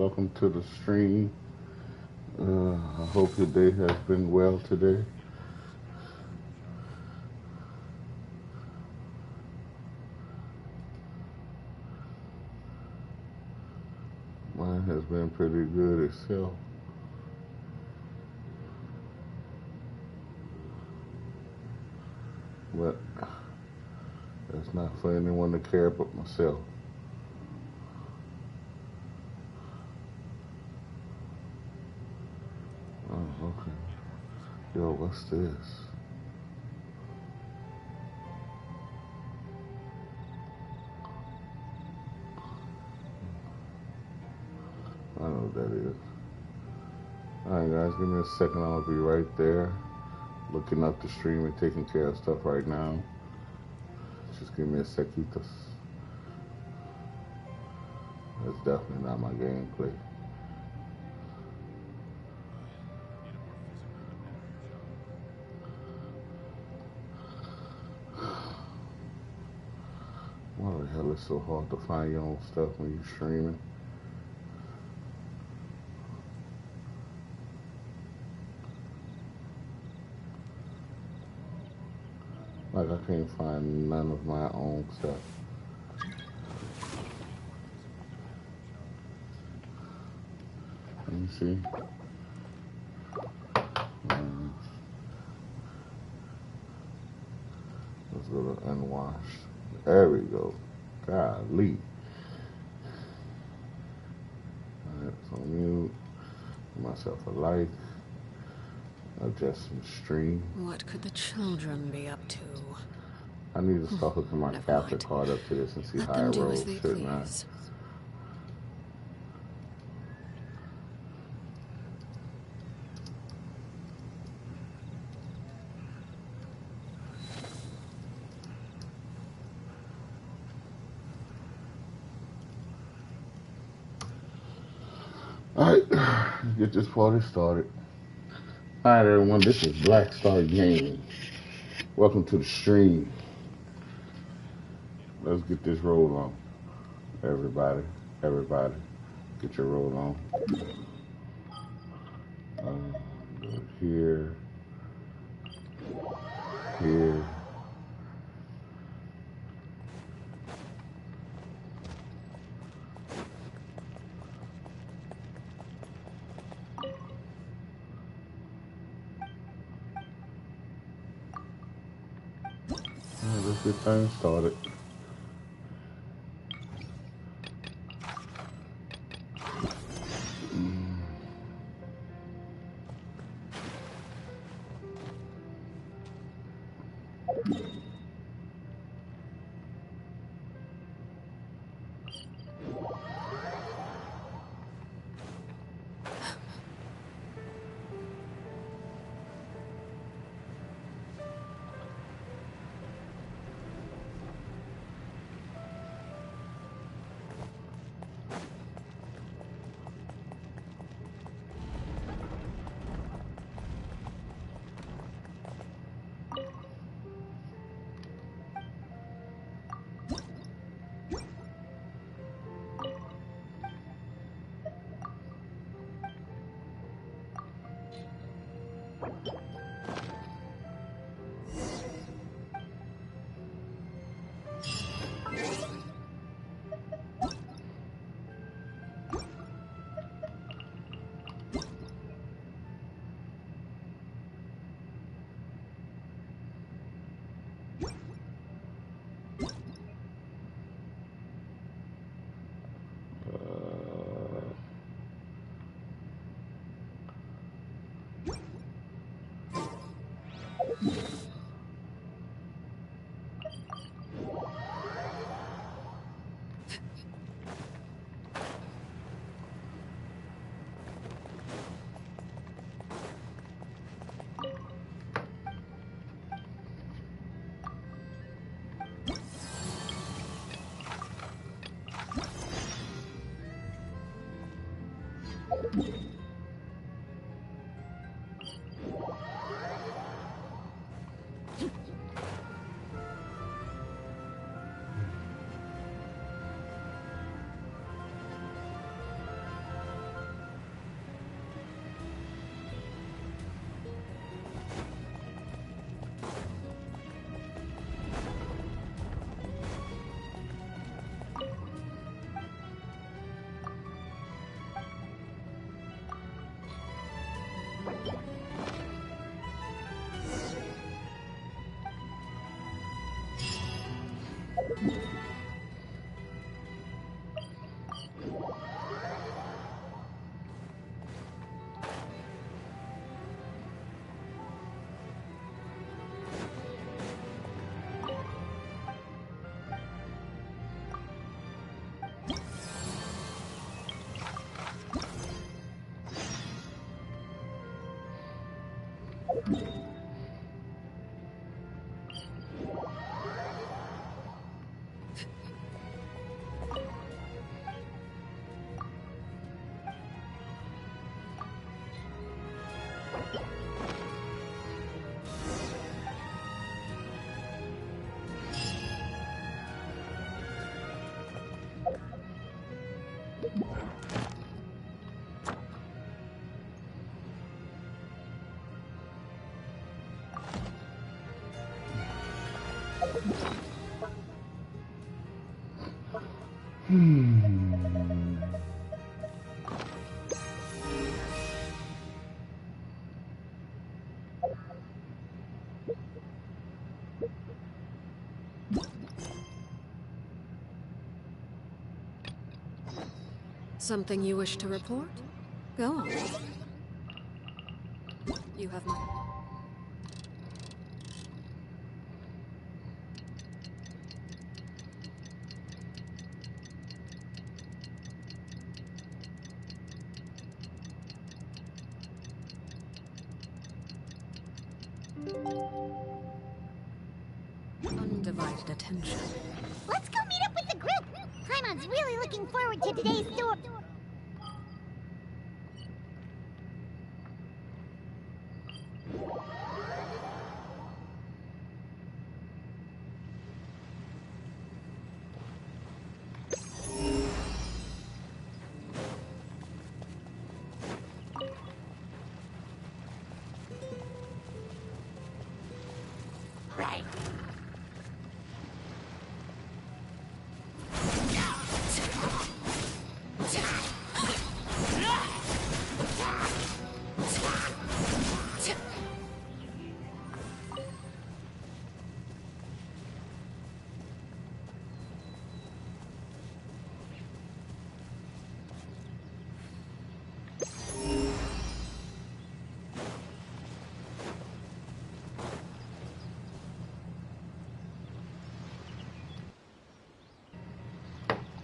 Welcome to the stream. I hope your day has been well today. Mine has been pretty good itself. But that's not for anyone to care but myself. Oh, okay. Yo, what's this? I know what that is. Alright, guys, give me a second. I'll be right there. Looking up the stream and taking care of stuff right now. Just give me a sequitos. That's definitely not my gameplay. Why the hell is it so hard to find your own stuff when you're streaming? Like I can't find none of my own stuff. Let me see. Let's go to unwashed. There we go. Golly. Alright, so mute. Give myself a like. Adjust some stream. What could the children be up to? I need to start hooking my Never capture mind. card up to this and see Let how them it do as rolls, they shouldn't I? please. Alright, let's get this party started. Alright, everyone, this is Black Star Gaming. Welcome to the stream. Let's get this roll on. Everybody, get your roll on. Go here, here. Let's get things started. Something you wish to report? Go on. You have my... undivided attention. Let's go meet up with the group! Paimon's really looking forward to today's tour. Right.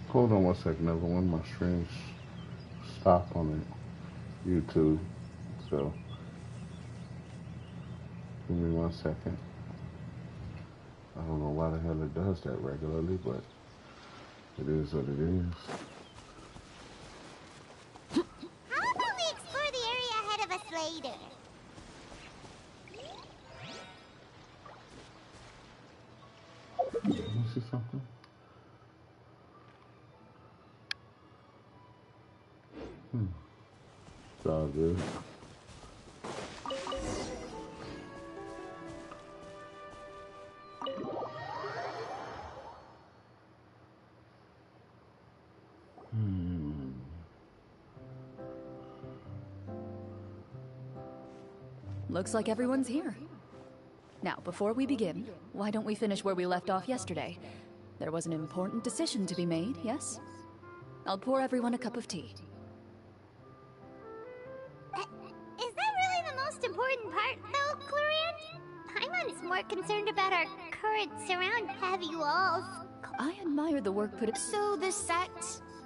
Hold on one second, everyone. My streams stop on the YouTube, so give me 1 second. I don't know why the hell it does that regularly, but it is what it is. How about we explore the area ahead of us later? Let me see something. It's all good. Looks like everyone's here. Now, before we begin, why don't we finish where we left off yesterday? There was an important decision to be made, yes? I'll pour everyone a cup of tea. Is that really the most important part, though, Clorian? Paimon's more concerned about our current surround heavy walls. I admire the work put in. So the set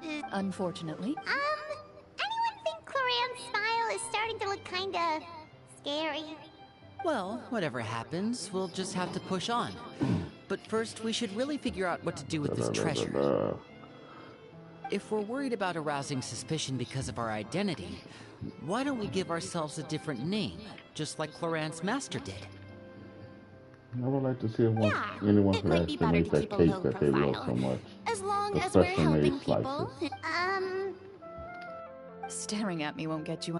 is... Unfortunately. Anyone think Clorian's smile is starting to look kinda... scary? Well, whatever happens, we'll just have to push on. But first, we should really figure out what to do with this treasure. If we're worried about arousing suspicion because of our identity, why don't we give ourselves a different name, just like Clorant's master did? I would like to see if anyone can actually make that cake that they love so much. As long as we're Especially helping made people. slices. Staring at me won't get you.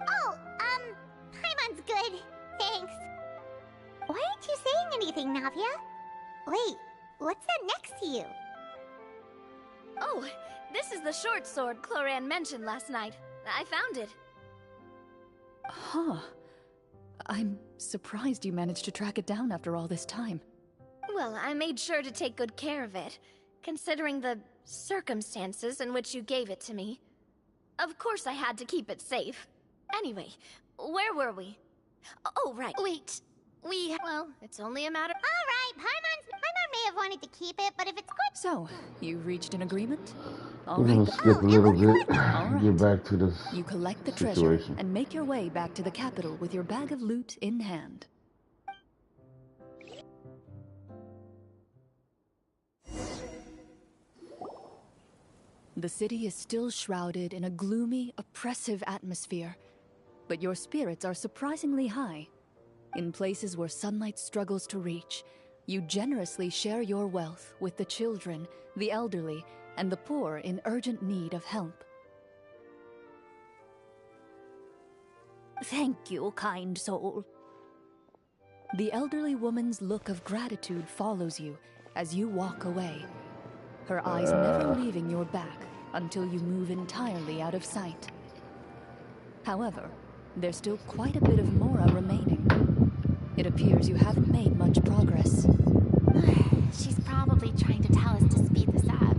Paimon's good. Thanks. Why aren't you saying anything, Navia? Wait, what's that next to you? Oh, this is the short sword Cloran mentioned last night. I found it. Huh. I'm surprised you managed to track it down after all this time. Well, I made sure to take good care of it. considering the circumstances in which you gave it to me. Of course I had to keep it safe. Anyway, where were we? Oh, right. Wait, well, it's only a matter... Alright, Paimon may have wanted to keep it, but if it's good... So, you reached an agreement? All We're right, gonna then. skip a little bit, right. get back to this You collect the treasure situation. and make your way back to the capital with your bag of loot in hand. The city is still shrouded in a gloomy, oppressive atmosphere, but your spirits are surprisingly high. In places where sunlight struggles to reach, you generously share your wealth with the children, the elderly, and the poor in urgent need of help. Thank you, kind soul. The elderly woman's look of gratitude follows you as you walk away, her eyes never leaving your back until you move entirely out of sight. However, there's still quite a bit of Mora remaining. It appears you haven't made much progress. She's probably trying to tell us to speed this up.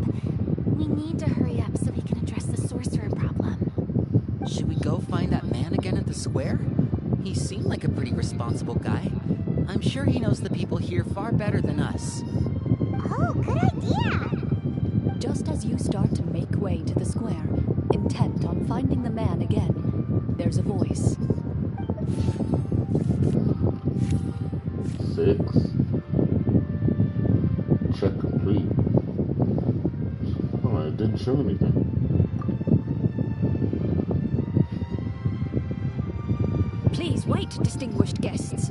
We need to hurry up so we can address the sorcerer problem. Should we go find that man again at the square? He seemed like a pretty responsible guy. I'm sure he knows the people here far better than us. Oh, good idea! Just as you start to make way to the square, intent on finding the man again, there's a voice. 6. Check complete. Oh, it didn't show anything. Please wait, distinguished guests.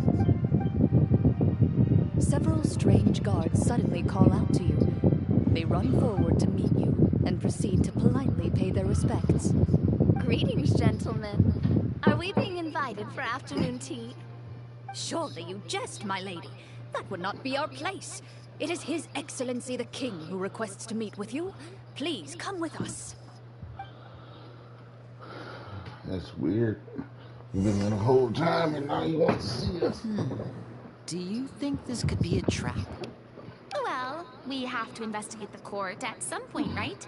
Several strange guards suddenly call out to you. They run forward to meet you and proceed to politely pay their respects. Greetings, gentlemen. Are we being invited for afternoon tea? Surely you jest, my lady. That would not be our place. It is His Excellency the King who requests to meet with you. Please come with us. That's weird. We've been there the whole time and now you want to see us. Do you think this could be a trap? Well, we have to investigate the court at some point, right?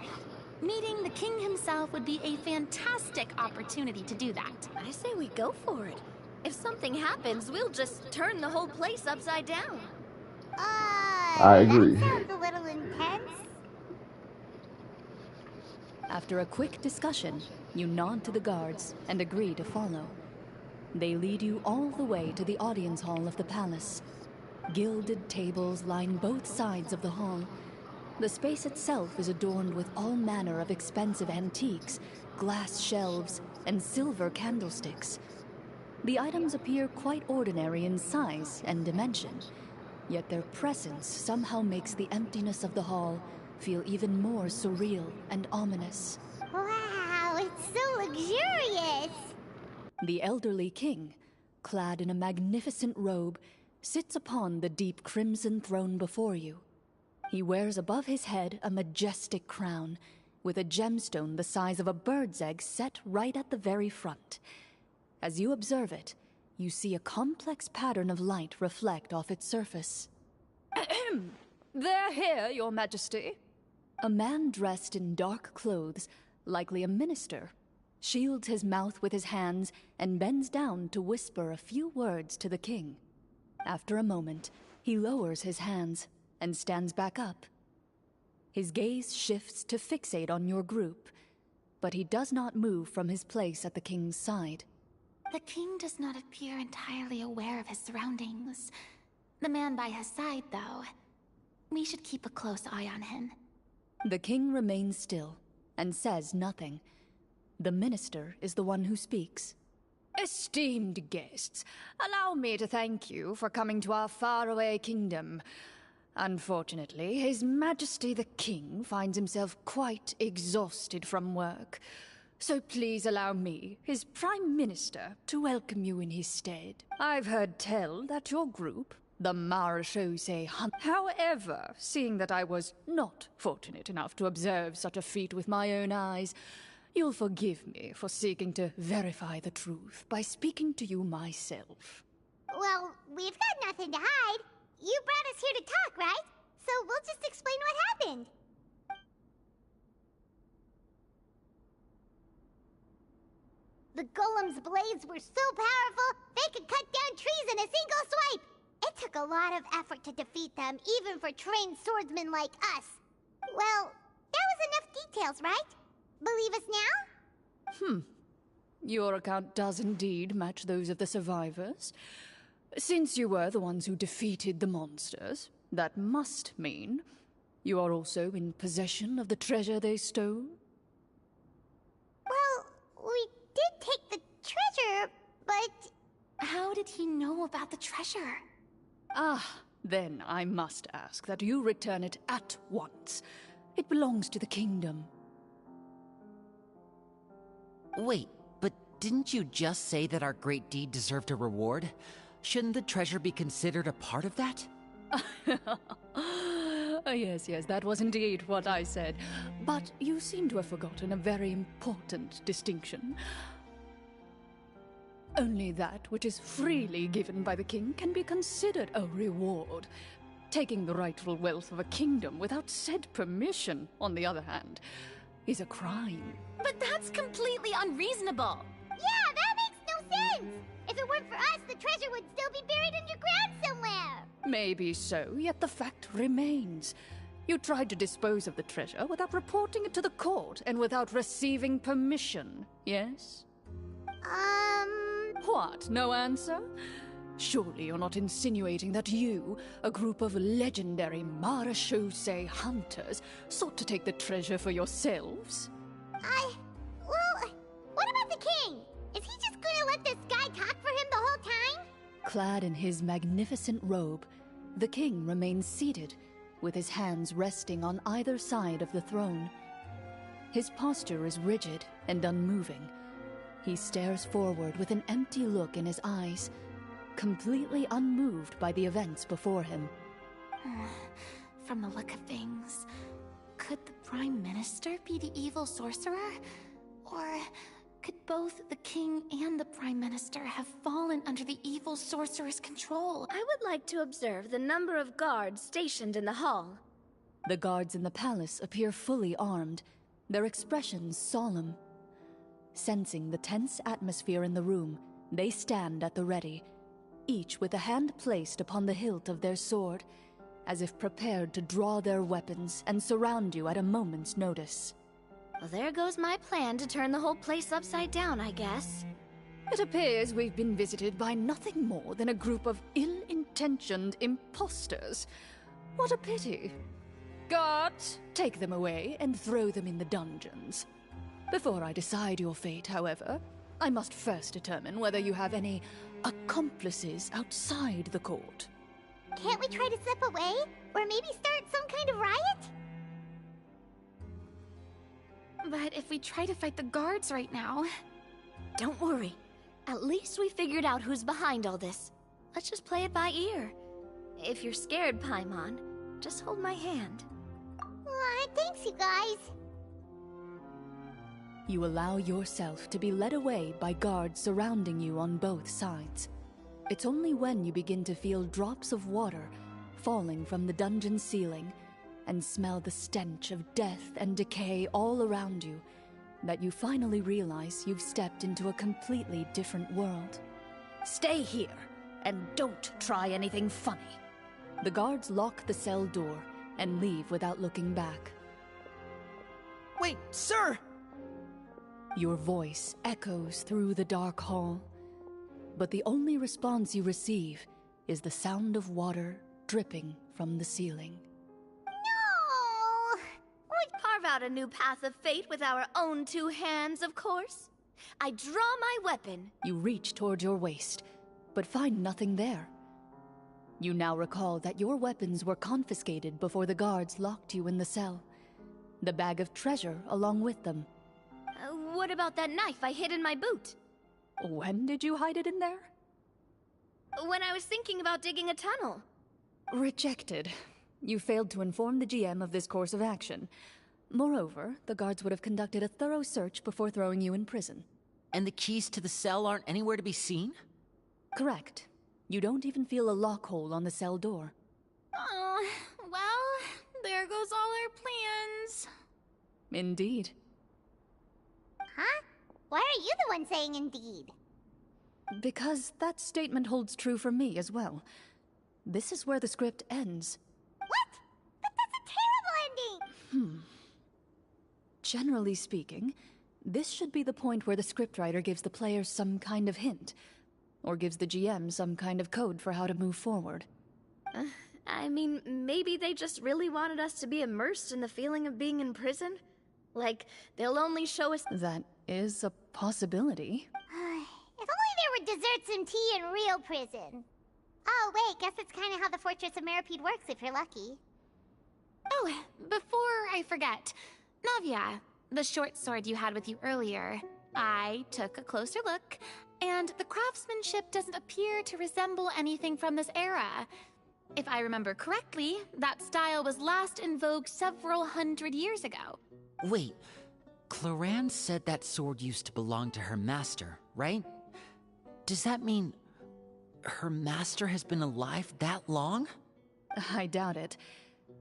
Meeting the king himself would be a fantastic opportunity to do that. I say we go for it. If something happens, we'll just turn the whole place upside down. I agree. That sounds a little intense. After a quick discussion, you nod to the guards and agree to follow. They lead you all the way to the audience hall of the palace. Gilded tables line both sides of the hall. The space itself is adorned with all manner of expensive antiques, glass shelves, and silver candlesticks. The items appear quite ordinary in size and dimension, yet their presence somehow makes the emptiness of the hall feel even more surreal and ominous. Wow, it's so luxurious! The elderly king, clad in a magnificent robe, sits upon the deep crimson throne before you. He wears above his head a majestic crown, with a gemstone the size of a bird's egg set right at the very front. As you observe it, you see a complex pattern of light reflect off its surface. They're here, Your Majesty. A man dressed in dark clothes, likely a minister, shields his mouth with his hands and bends down to whisper a few words to the king. After a moment, he lowers his hands and stands back up. His gaze shifts to fixate on your group, but he does not move from his place at the king's side. The king does not appear entirely aware of his surroundings. The man by his side, though. We should keep a close eye on him. The king remains still and says nothing. The minister is the one who speaks. Esteemed guests, allow me to thank you for coming to our faraway kingdom. Unfortunately, His Majesty the King finds himself quite exhausted from work. So please allow me, his Prime Minister, to welcome you in his stead. I've heard tell that your group, the Marechaussee Hunt... However, seeing that I was not fortunate enough to observe such a feat with my own eyes, you'll forgive me for seeking to verify the truth by speaking to you myself. Well, we've got nothing to hide. You brought us here to talk, right? So we'll just explain what happened. storm's blades were so powerful, they could cut down trees in a single swipe. It took a lot of effort to defeat them, even for trained swordsmen like us. Well, that was enough details, right? Believe us now? Your account does indeed match those of the survivors. Since you were the ones who defeated the monsters, that must mean you are also in possession of the treasure they stole? Well, we did take the treasure, but... How did he know about the treasure? Then I must ask that you return it at once. It belongs to the kingdom. Wait, but didn't you just say that our great deed deserved a reward? Shouldn't the treasure be considered a part of that? Yes, that was indeed what I said. But you seem to have forgotten a very important distinction. Only that which is freely given by the king can be considered a reward. Taking the rightful wealth of a kingdom without said permission, on the other hand, is a crime. But that's completely unreasonable. Yeah, that makes no sense! If it weren't for us, the treasure would still be buried underground somewhere! Maybe so, yet the fact remains. You tried to dispose of the treasure without reporting it to the court and without receiving permission, yes? What, no answer? Surely you're not insinuating that you, a group of legendary marechaussee hunters, sought to take the treasure for yourselves? Well, what about the king? Is he just gonna let this guy talk for him the whole time? Clad in his magnificent robe, the king remains seated, with his hands resting on either side of the throne. His posture is rigid and unmoving. He stares forward with an empty look in his eyes, completely unmoved by the events before him. From the look of things, could the Prime Minister be the evil sorcerer? Or could both the King and the Prime Minister have fallen under the evil sorcerer's control? I would like to observe the number of guards stationed in the hall. The guards in the palace appear fully armed, their expressions solemn. Sensing the tense atmosphere in the room, they stand at the ready, each with a hand placed upon the hilt of their sword, as if prepared to draw their weapons and surround you at a moment's notice. Well, there goes my plan to turn the whole place upside down, I guess. It appears we've been visited by nothing more than a group of ill-intentioned imposters. What a pity. Guards, take them away and throw them in the dungeons. Before I decide your fate, however, I must first determine whether you have any accomplices outside the court. Can't we try to slip away? Or maybe start some kind of riot? But if we try to fight the guards right now... Don't worry. At least we figured out who's behind all this. Let's just play it by ear. If you're scared, Paimon, just hold my hand. Aw, thanks, you guys. You allow yourself to be led away by guards surrounding you on both sides. It's only when you begin to feel drops of water falling from the dungeon ceiling and smell the stench of death and decay all around you that you finally realize you've stepped into a completely different world. Stay here, and don't try anything funny. The guards lock the cell door and leave without looking back. Wait, sir! Your voice echoes through the dark hall, but the only response you receive is the sound of water dripping from the ceiling. No! We'd carve out a new path of fate with our own two hands, of course. I draw my weapon. You reach toward your waist, but find nothing there. You now recall that your weapons were confiscated before the guards locked you in the cell. The bag of treasure along with them. What about that knife I hid in my boot? When did you hide it in there? When I was thinking about digging a tunnel. Rejected. You failed to inform the GM of this course of action. Moreover, the guards would have conducted a thorough search before throwing you in prison. And the keys to the cell aren't anywhere to be seen? Correct. You don't even feel a lock hole on the cell door. Oh, well, there goes all our plans. Indeed. Huh? Why are you the one saying indeed? Because that statement holds true for me as well. This is where the script ends. What? But that's a terrible ending! Generally speaking, this should be the point where the scriptwriter gives the players some kind of hint, or gives the GM some kind of code for how to move forward. I mean, maybe they just really wanted us to be immersed in the feeling of being in prison? Like, they'll only show us— That is a possibility. If only there were desserts and tea in real prison. Oh, wait, guess it's kind of how the Fortress of Meripede works if you're lucky. Oh, before I forget, Navia, the short sword you had with you earlier, I took a closer look, and the craftsmanship doesn't appear to resemble anything from this era. If I remember correctly, that style was last in vogue several hundred years ago. Wait, Cloran said that sword used to belong to her master, right? Does that mean her master has been alive that long? I doubt it.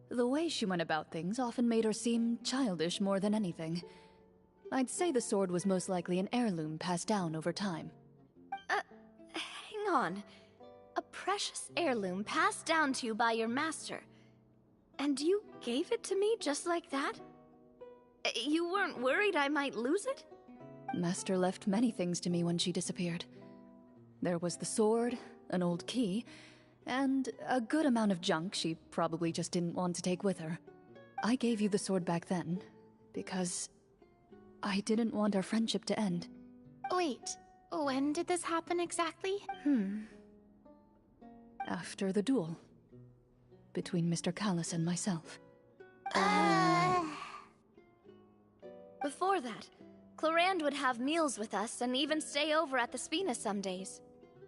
The way she went about things often made her seem childish more than anything. I'd say the sword was most likely an heirloom passed down over time. Hang on. A precious heirloom passed down to you by your master. And you gave it to me just like that? You weren't worried I might lose it? Master left many things to me when she disappeared. There was the sword, an old key, and a good amount of junk she probably just didn't want to take with her. I gave you the sword back then, because I didn't want our friendship to end. Wait, when did this happen exactly? After the duel. Between Mr. Callis and myself. Before that, Clorand would have meals with us and even stay over at the Spina some days.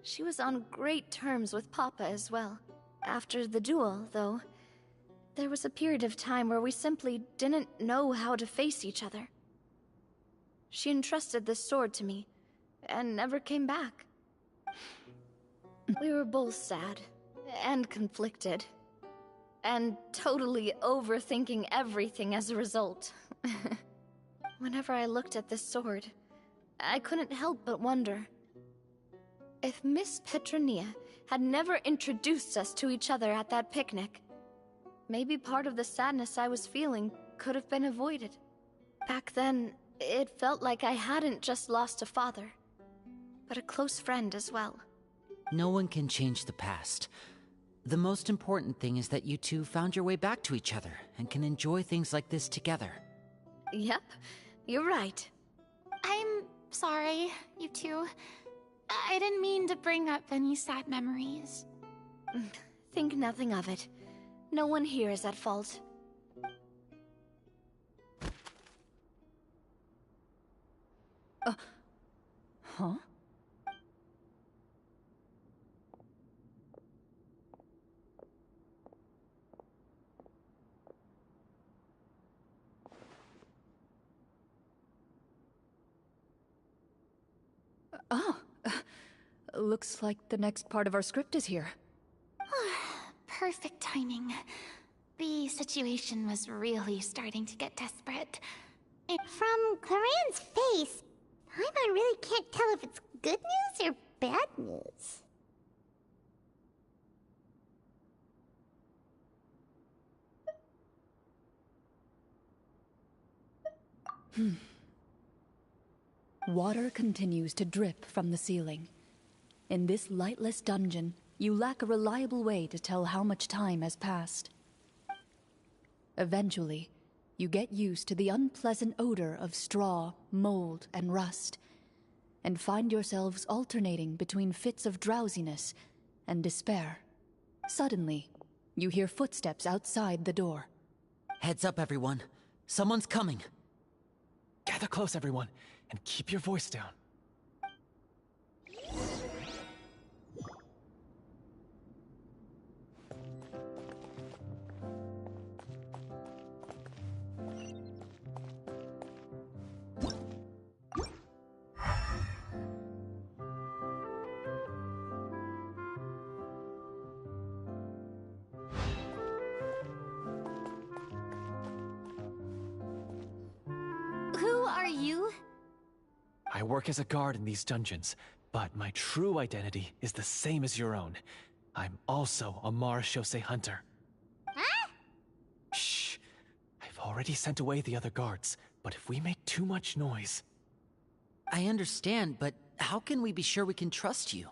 She was on great terms with Papa as well. After the duel, though, there was a period of time where we simply didn't know how to face each other. She entrusted this sword to me, and never came back. We were both sad, and conflicted, and totally overthinking everything as a result. Whenever I looked at this sword, I couldn't help but wonder. If Miss Petronia had never introduced us to each other at that picnic, maybe part of the sadness I was feeling could have been avoided. Back then, it felt like I hadn't just lost a father, but a close friend as well. No one can change the past. The most important thing is that you two found your way back to each other and can enjoy things like this together. Yep, you're right. I'm sorry, you two. I didn't mean to bring up any sad memories. Think nothing of it. No one here is at fault. Huh? Looks like the next part of our script is here. Perfect timing. The situation was really starting to get desperate. From Claren's face, Paimon really can't tell if it's good news or bad news. Water continues to drip from the ceiling. In this lightless dungeon, you lack a reliable way to tell how much time has passed. Eventually, you get used to the unpleasant odor of straw, mold, and rust, and find yourselves alternating between fits of drowsiness and despair. Suddenly, you hear footsteps outside the door. Heads up, everyone. Someone's coming. Gather close, everyone, and keep your voice down. Who are you? I work as a guard in these dungeons. But my true identity is the same as your own. I'm also a Marashose hunter. Huh? Shh. I've already sent away the other guards, but if we make too much noise... I understand, but how can we be sure we can trust you?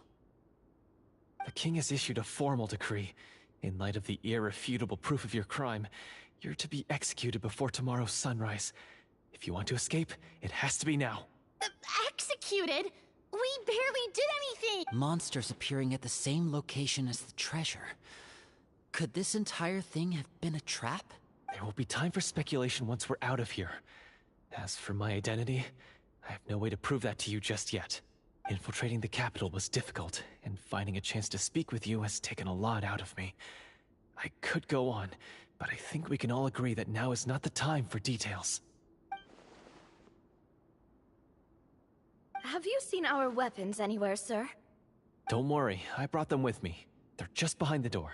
The king has issued a formal decree. In light of the irrefutable proof of your crime, you're to be executed before tomorrow's sunrise. If you want to escape, it has to be now. Executed? We barely did anything! Monsters appearing at the same location as the treasure. Could this entire thing have been a trap? There will be time for speculation once we're out of here. As for my identity, I have no way to prove that to you just yet. Infiltrating the capital was difficult, and finding a chance to speak with you has taken a lot out of me. I could go on, but I think we can all agree that now is not the time for details. Have you seen our weapons anywhere, sir? Don't worry, I brought them with me. They're just behind the door.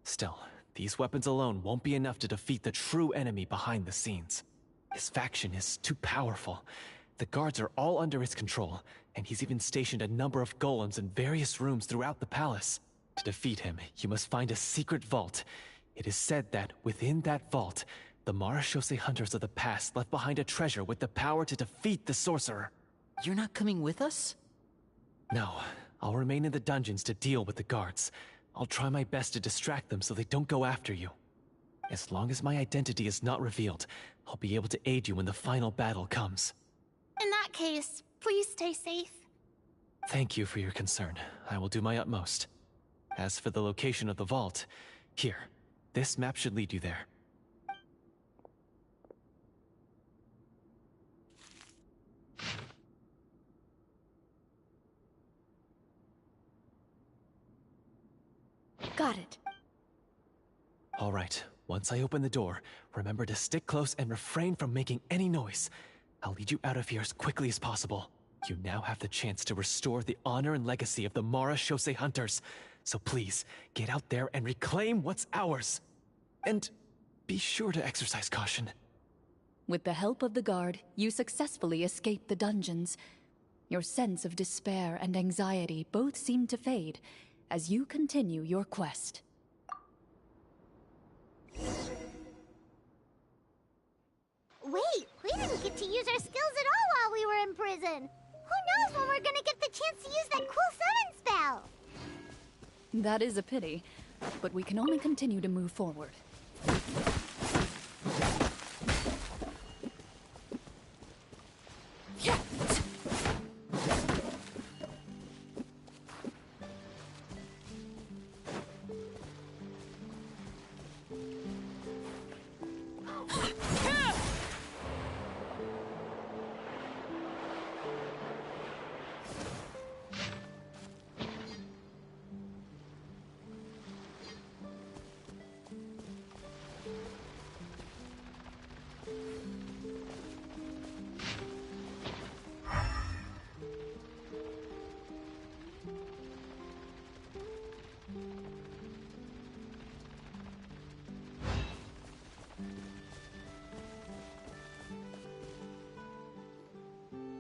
Still, these weapons alone won't be enough to defeat the true enemy behind the scenes. His faction is too powerful. The guards are all under his control, and he's even stationed a number of golems in various rooms throughout the palace. To defeat him, you must find a secret vault. It is said that within that vault, the Marashose hunters of the past left behind a treasure with the power to defeat the sorcerer. You're not coming with us? No, I'll remain in the dungeons to deal with the guards. I'll try my best to distract them so they don't go after you. As long as my identity is not revealed, I'll be able to aid you when the final battle comes. In that case, please stay safe. Thank you for your concern. I will do my utmost. As for the location of the vault, here, this map should lead you there. Got it. All right, once I open the door, remember to stick close and refrain from making any noise. I'll lead you out of here as quickly as possible. You now have the chance to restore the honor and legacy of the Marashose hunters. So please, get out there and reclaim what's ours. And be sure to exercise caution. With the help of the guard, you successfully escape the dungeons. Your sense of despair and anxiety both seem to fade as you continue your quest. Wait, we didn't get to use our skills at all while we were in prison. Who knows when we're gonna get the chance to use that cool summon spell? That is a pity, but we can only continue to move forward.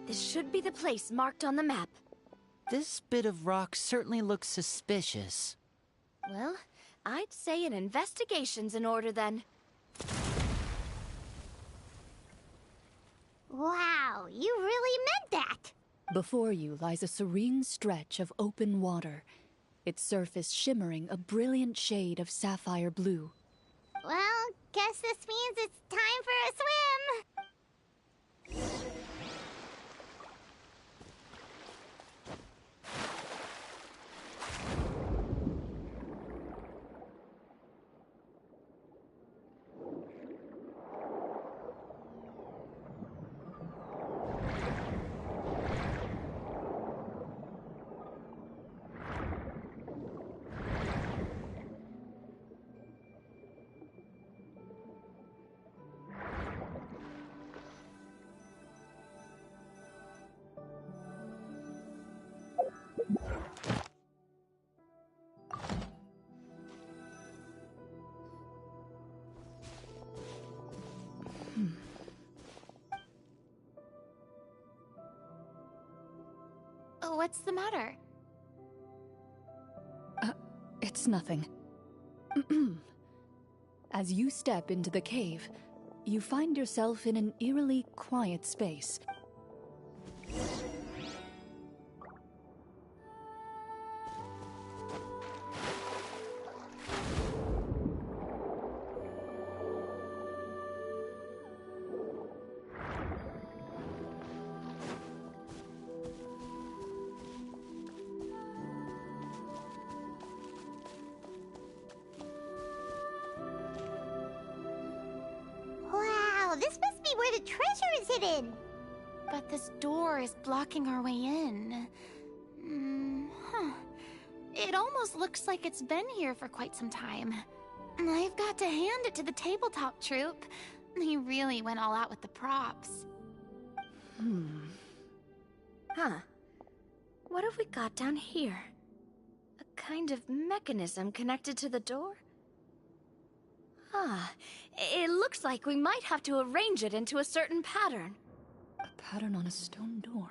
This should be the place marked on the map. This bit of rock certainly looks suspicious. Well, I'd say an investigation's in order then. Wow, you really meant that! Before you lies a serene stretch of open water, its surface shimmering a brilliant shade of sapphire blue. Well, guess this means it's time for a swim! What's the matter? It's nothing. As you step into the cave, you find yourself in an eerily quiet space. Wow, this must be where the treasure is hidden. But this door is blocking our way in. It almost looks like it's been here for quite some time. I've got to hand it to the tabletop troupe. They really went all out with the props. Huh. What have we got down here? A kind of mechanism connected to the door? Ah, it looks like we might have to arrange it into a certain pattern. A pattern on a stone door.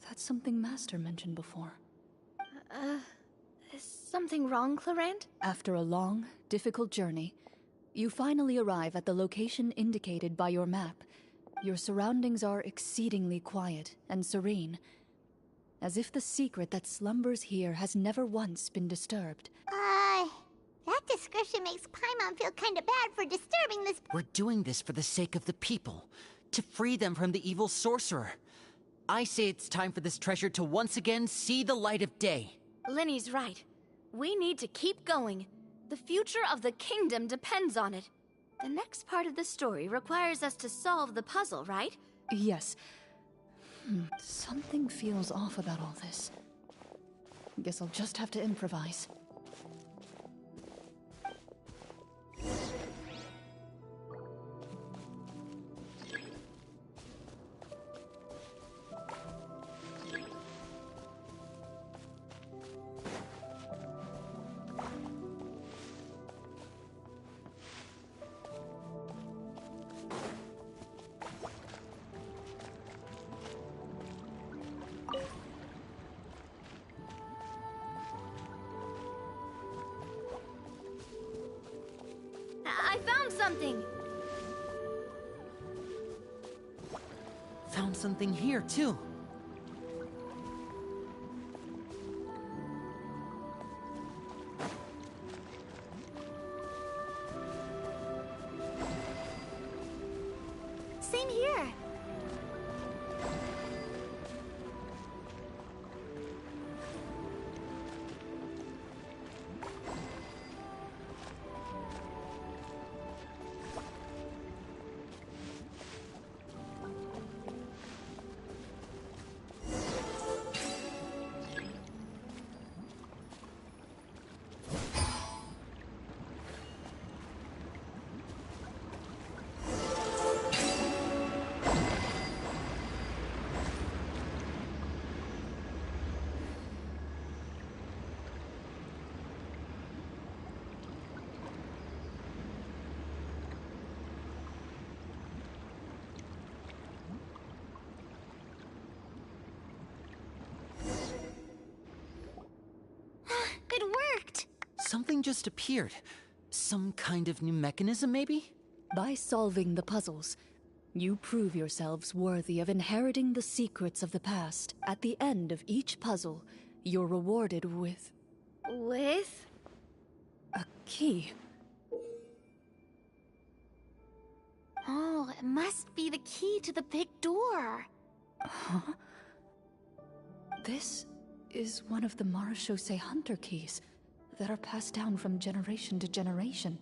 That's something Master mentioned before. Is something wrong, Clarant? After a long, difficult journey, you finally arrive at the location indicated by your map. Your surroundings are exceedingly quiet and serene, as if the secret that slumbers here has never once been disturbed. That description makes Paimon feel kinda bad for disturbing this. We're doing this for the sake of the people, to free them from the evil sorcerer. I say it's time for this treasure to once again see the light of day. Linny's right. We need to keep going. The future of the kingdom depends on it. The next part of the story requires us to solve the puzzle, right? Yes. Something feels off about all this. Guess I'll just have to improvise. I found something! Found something here, too. Same here. It worked! Something just appeared. Some kind of new mechanism, maybe? By solving the puzzles, you prove yourselves worthy of inheriting the secrets of the past. At the end of each puzzle, you're rewarded with With? a key. Oh, it must be the key to the big door. Huh? This is one of the Marechaussee Hunter keys that are passed down from generation to generation.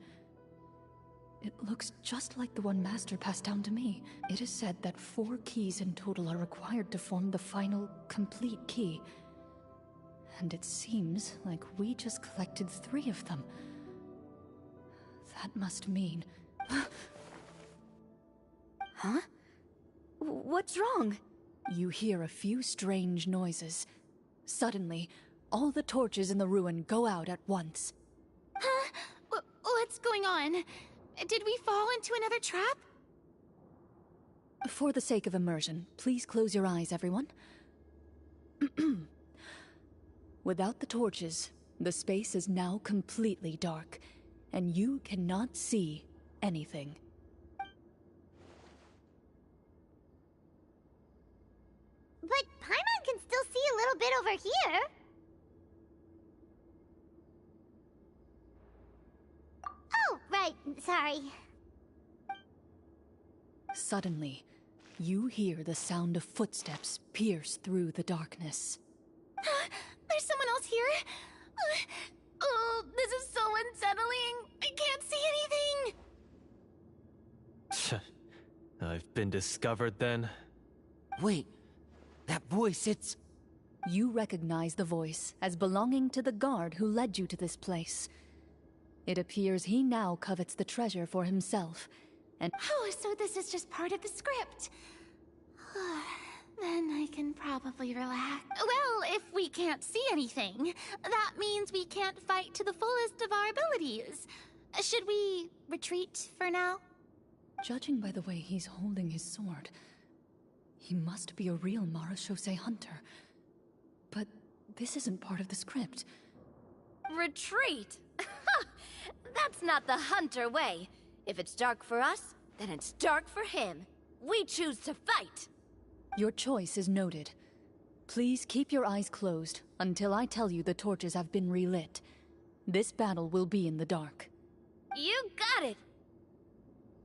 It looks just like the one Master passed down to me. It is said that 4 keys in total are required to form the final, complete key. And it seems like we just collected 3 of them. That must mean... Huh? What's wrong? You hear a few strange noises. Suddenly, all the torches in the ruin go out at once. Huh? What's going on? Did we fall into another trap? For the sake of immersion, please close your eyes, everyone. Without the torches, the space is now completely dark, and you cannot see anything. But Paimon can still see a little bit over here. Oh, right. Sorry. Suddenly, you hear the sound of footsteps pierce through the darkness. There's someone else here? Oh, this is so unsettling. I can't see anything. I've been discovered then? Wait, that voice, it's... You recognize the voice as belonging to the guard who led you to this place. It appears he now covets the treasure for himself, and... Oh, so this is just part of the script. Then I can probably relax. Well, if we can't see anything, that means we can't fight to the fullest of our abilities. Should we retreat for now? Judging by the way he's holding his sword, he must be a real Marachose hunter. But this isn't part of the script. Retreat? That's not the hunter way. If it's dark for us, then it's dark for him. We choose to fight. Your choice is noted. Please keep your eyes closed until I tell you the torches have been relit. This battle will be in the dark. You got it!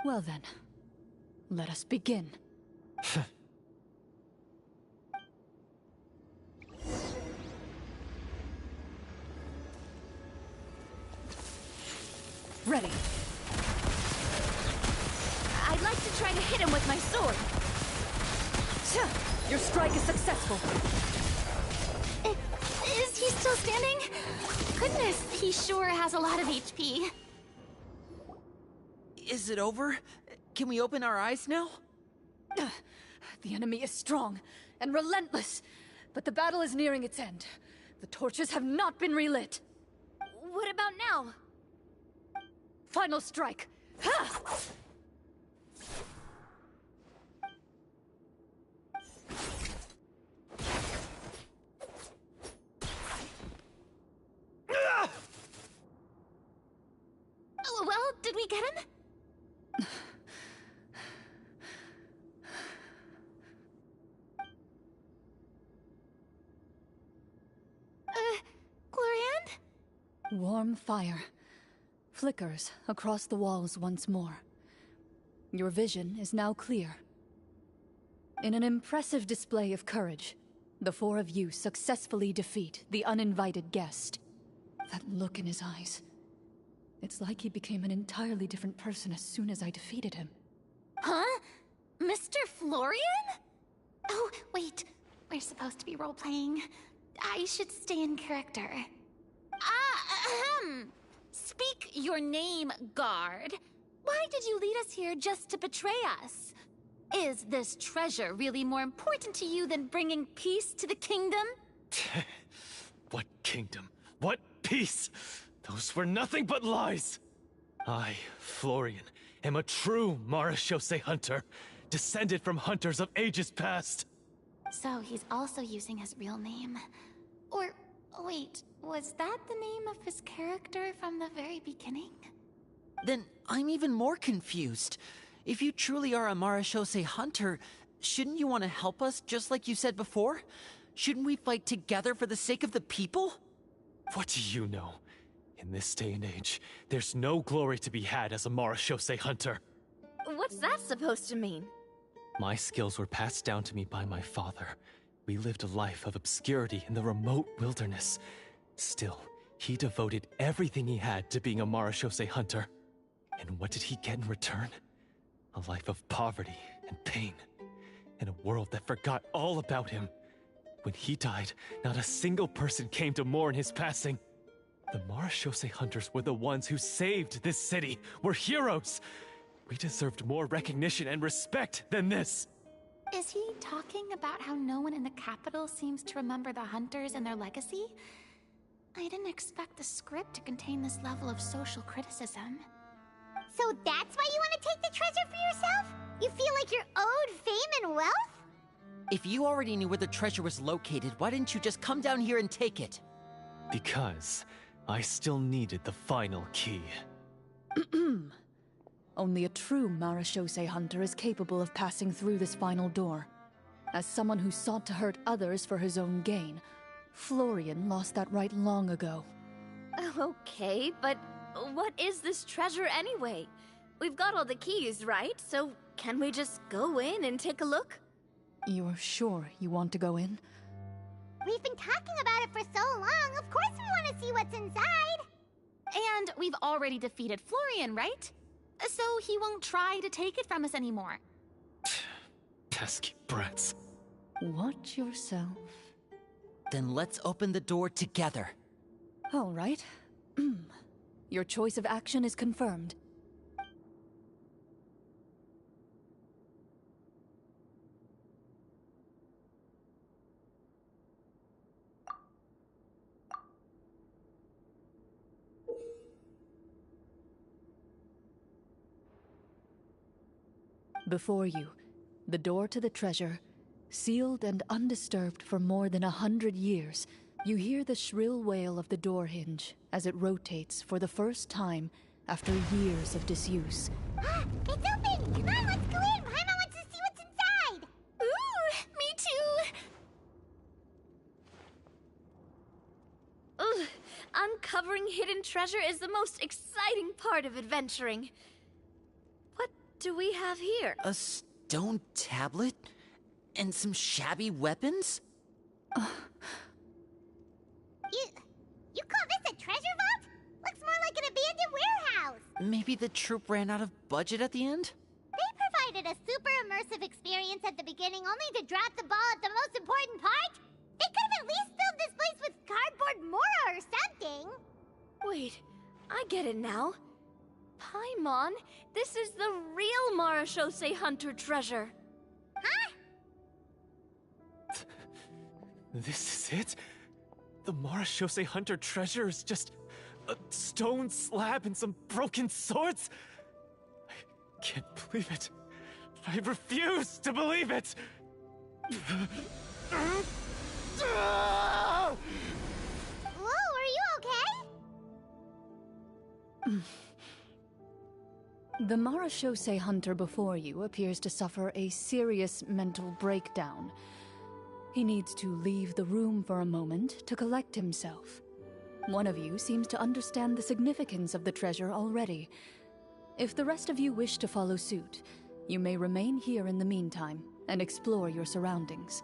Well then, let us begin. Ready. I'd like to try to hit him with my sword. Your strike is successful. Is he still standing? Goodness, he sure has a lot of HP. Is it over? Can we open our eyes now? The enemy is strong and relentless, but the battle is nearing its end. The torches have not been relit. What about now? Final strike. Ha! Well, did we get him? Glorian? Warm fire flickers across the walls once more. Your vision is now clear. In an impressive display of courage, the four of you successfully defeat the uninvited guest. That look in his eyes. It's like he became an entirely different person as soon as I defeated him. Huh? Mr. Florian? Oh, wait. We're supposed to be role-playing. I should stay in character. Speak your name, guard. Why did you lead us here just to betray us? Is this treasure really more important to you than bringing peace to the kingdom? What kingdom? What peace? Those were nothing but lies! I, Florian, am a true Marachose hunter, descended from hunters of ages past. So he's also using his real name. Or, wait, was that the name of his character from the very beginning? Then I'm even more confused. If you truly are a Marachose hunter, shouldn't you want to help us just like you said before? Shouldn't we fight together for the sake of the people? What do you know? In this day and age, there's no glory to be had as a Marachose hunter. What's that supposed to mean? My skills were passed down to me by my father. We lived a life of obscurity in the remote wilderness. Still, he devoted everything he had to being a Marachose hunter. And what did he get in return? A life of poverty and pain. In a world that forgot all about him. When he died, not a single person came to mourn his passing. The Marachose hunters were the ones who saved this city, were heroes. We deserved more recognition and respect than this. Is he talking about how no one in the capital seems to remember the hunters and their legacy? I didn't expect the script to contain this level of social criticism. So that's why you want to take the treasure for yourself? You feel like you're owed fame and wealth? If you already knew where the treasure was located, why didn't you just come down here and take it? Because I still needed the final key. Only a true Marachose hunter is capable of passing through this final door. As someone who sought to hurt others for his own gain, Florian lost that right long ago. Okay, but what is this treasure anyway? We've got all the keys, right? So can we just go in and take a look? You're sure you want to go in? We've been talking about it for so long, of course we want to see what's inside! And we've already defeated Florian, right? So he won't try to take it from us anymore. Pesky brats. Watch yourself. Then let's open the door together. All right. Your choice of action is confirmed. Before you, the door to the treasure, sealed and undisturbed for more than 100 years. You hear the shrill wail of the door hinge as it rotates for the first time after years of disuse. It's open! Come on, let's go in! Paimon wants to see what's inside! Ooh, me too! Ugh, uncovering hidden treasure is the most exciting part of adventuring. What do we have here? A stone tablet? And some shabby weapons? You call this a treasure vault? Looks more like an abandoned warehouse! Maybe the troop ran out of budget at the end? They provided a super immersive experience at the beginning only to drop the ball at the most important part? They could have at least filled this place with cardboard mora or something! Wait, I get it now. Paimon, this is the real Marachose hunter treasure. Huh? This is it? The Marachose hunter treasure is just a stone slab and some broken swords? I can't believe it. I refuse to believe it! Whoa, are you okay? The Marachose hunter before you appears to suffer a serious mental breakdown. He needs to leave the room for a moment to collect himself. One of you seems to understand the significance of the treasure already. If the rest of you wish to follow suit, you may remain here in the meantime and explore your surroundings.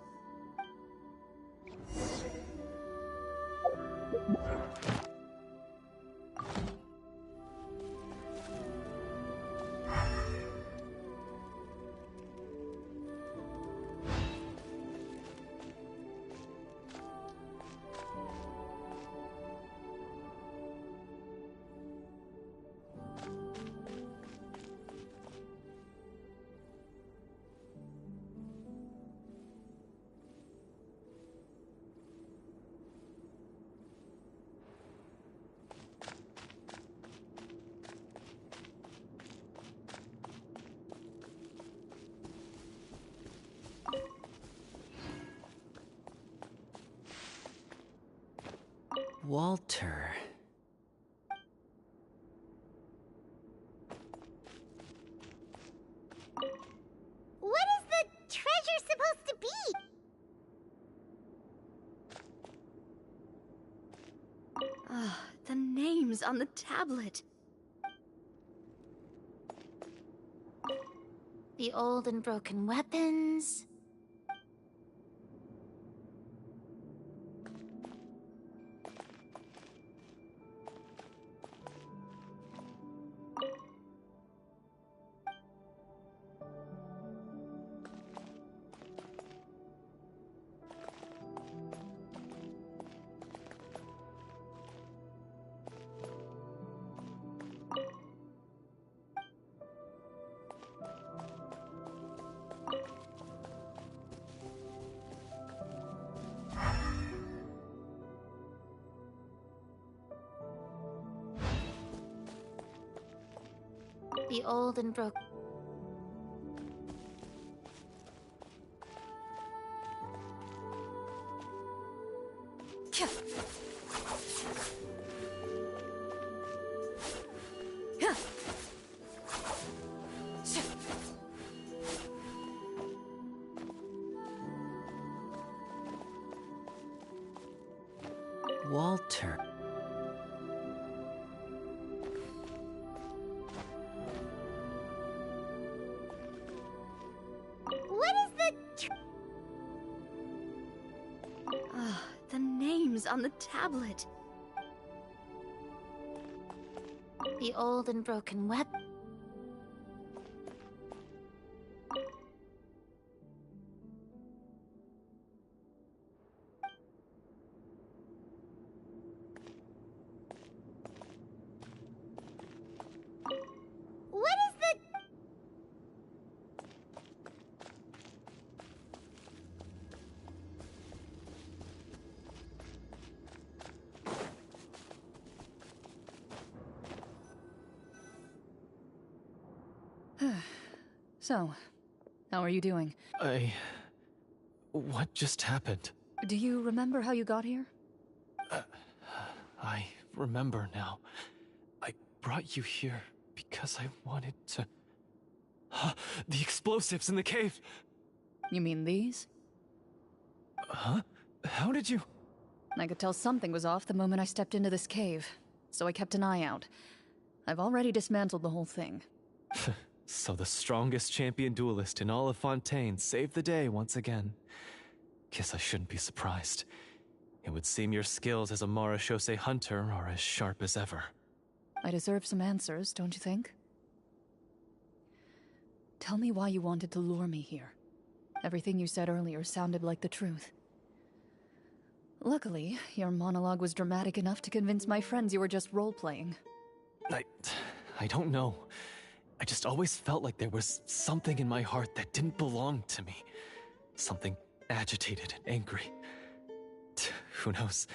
Walter. What is the treasure supposed to be? The names on the tablet. The old and broken weapons. The old and broken. Walter. What is the... Ah, the names on the tablet. The old and broken weapon. What is the... So, how are you doing? What just happened? Do you remember how you got here? I remember now. I brought you here because I wanted to... The explosives in the cave! You mean these? Huh? How did you... I could tell something was off the moment I stepped into this cave, so I kept an eye out. I've already dismantled the whole thing. So the strongest champion duelist in all of Fontaine saved the day once again. Guess I shouldn't be surprised. It would seem your skills as a Marechaussee hunter are as sharp as ever. I deserve some answers, don't you think? Tell me why you wanted to lure me here. Everything you said earlier sounded like the truth. Luckily, your monologue was dramatic enough to convince my friends you were just role-playing. I don't know. I just always felt like there was something in my heart that didn't belong to me. Something agitated and angry. Who knows?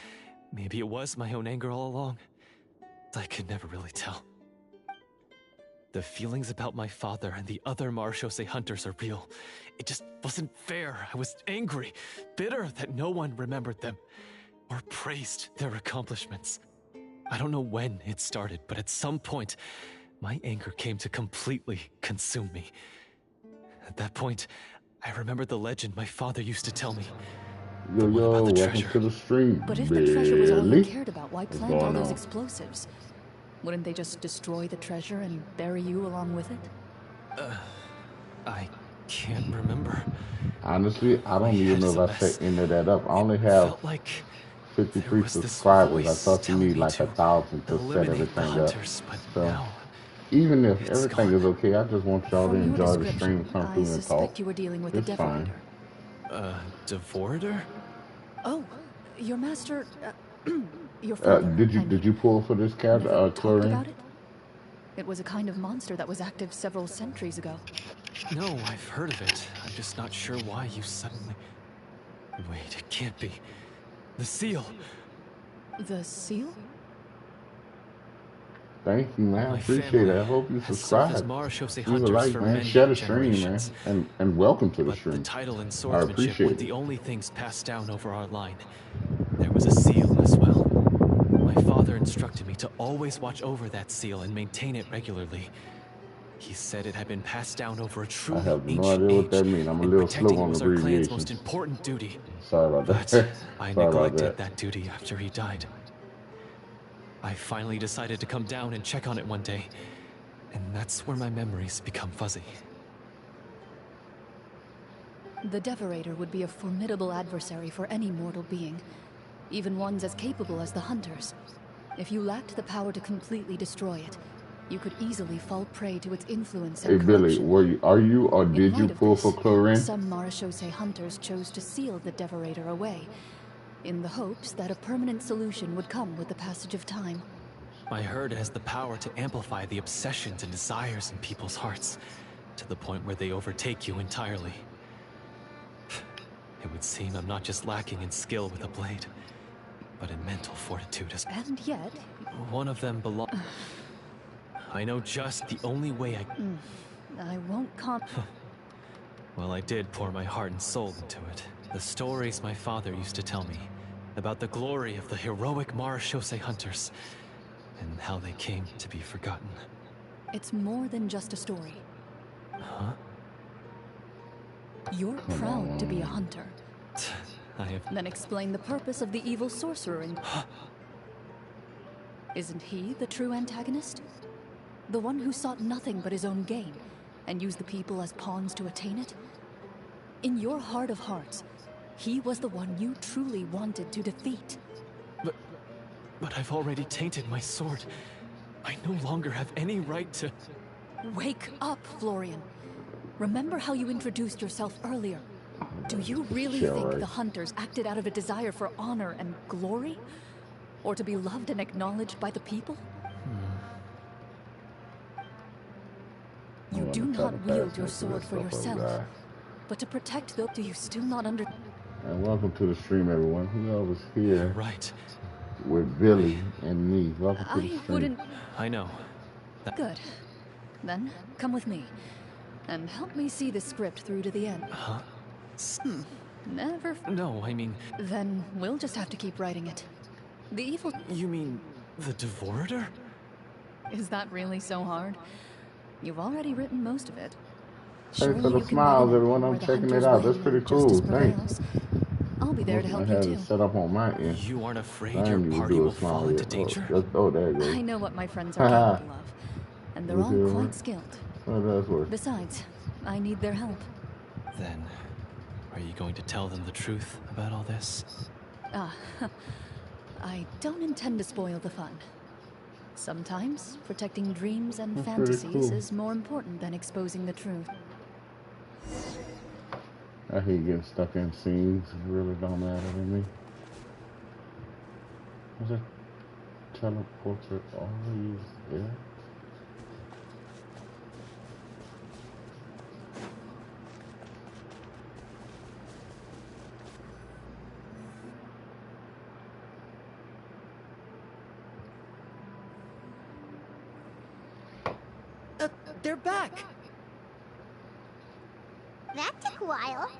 Maybe it was my own anger all along. I could never really tell. The feelings about my father and the other Marechaussee hunters are real. It just wasn't fair. I was angry, bitter that no one remembered them or praised their accomplishments. I don't know when it started, but at some point, my anger came to completely consume me. At that point, I remembered the legend my father used to tell me. Yo, about the welcome treasure. to the stream, But if the treasure was all you Billy. cared about, why What's plant all going those on? explosives? Wouldn't they just destroy the treasure and bury you along with it? I can't remember. Honestly, I My don't even head know is if a I mess. set any of that up. I only It have felt like 53 was this subscribers. I voice thought you telling need me like to 1,000 to set eliminate the everything up. hunters, but So now even if it's everything gone. is okay, I just want y'all to From your enjoy the description, stream, come I through and talk. suspect you were dealing with a It's fine. devorator. Devorator? Oh, your master... your father, Did you pull for this character, never talked Chlorine? about it? It was a kind of monster that was active several centuries ago. No, I've heard of it. I'm just not sure why you suddenly... Wait, it can't be. The seal! The seal? Thank you, man. My Appreciate family it. I hope you has served as subscribe. Marechaussee Leave a hunters like, for man. many Share the stream, man. generations. And welcome to the But the stream. title and I swordsmanship appreciate weren't it. the only things passed down over our line. There was a seal as well. My father instructed me to always watch over that seal and maintain it regularly. He said it had been passed down over a I truly have no ancient idea what age, that means. I'm a and little protecting slow it on was our clan's abbreviations. most important duty. Sorry about But that. I Sorry about neglected that. that duty after he died. I finally decided to come down and check on it one day, and that's where my memories become fuzzy. The Devorator would be a formidable adversary for any mortal being, even ones as capable as the Hunters. If you lacked the power to completely destroy it, you could easily fall prey to its influence Hey and Billy, corruption. are you or In did you light of pull this, for Chlorine? some Marechaussee hunters chose to seal the Devorator away, in the hopes that a permanent solution would come with the passage of time. I heard it has the power to amplify the obsessions and desires in people's hearts, to the point where they overtake you entirely. It would seem I'm not just lacking in skill with a blade, but in mental fortitude as well. And yet... One of them belong... I know just the only way I won't Well, I did pour my heart and soul into it. The stories my father used to tell me about the glory of the heroic Marechaussee hunters and how they came to be forgotten. It's more than just a story. Huh? You're proud to be a hunter. I have... Then explain the purpose of the evil sorcerer in... Isn't he the true antagonist? The one who sought nothing but his own gain, and used the people as pawns to attain it? In your heart of hearts, he was the one you truly wanted to defeat. But I've already tainted my sword. I no longer have any right to... Wake up, Florian. Remember how you introduced yourself earlier. Do you really think the hunters acted out of a desire for honor and glory? Or to be loved and acknowledged by the people? You do not wield your sword for yourself, but to protect those. Do you still not under... And welcome to the stream, everyone. Who else is here? Right. With Billy and me. Welcome to the stream. I wouldn't... I know. Good. Then, come with me. And help me see the script through to the end. Huh? Never... No, I mean... Then we'll just have to keep writing it. The evil... You mean the Devorator? Is that really so hard? You've already written most of it. Thanks for the smiles, everyone. I'm checking it out. That's pretty cool. Thanks. I'll be there to help I you have too. it set up on my end. You aren't afraid your party will fall into danger? Oh, there it goes. I know what my friends are capable of, and they're all quite skilled. Oh, that's worth. Besides, I need their help. Then, are you going to tell them the truth about all this? I don't intend to spoil the fun. Sometimes, protecting dreams and fantasies is more important than exposing the truth. I hate getting stuck in scenes. It really don't matter to me. Was it teleporter always there? They're back! That took a while.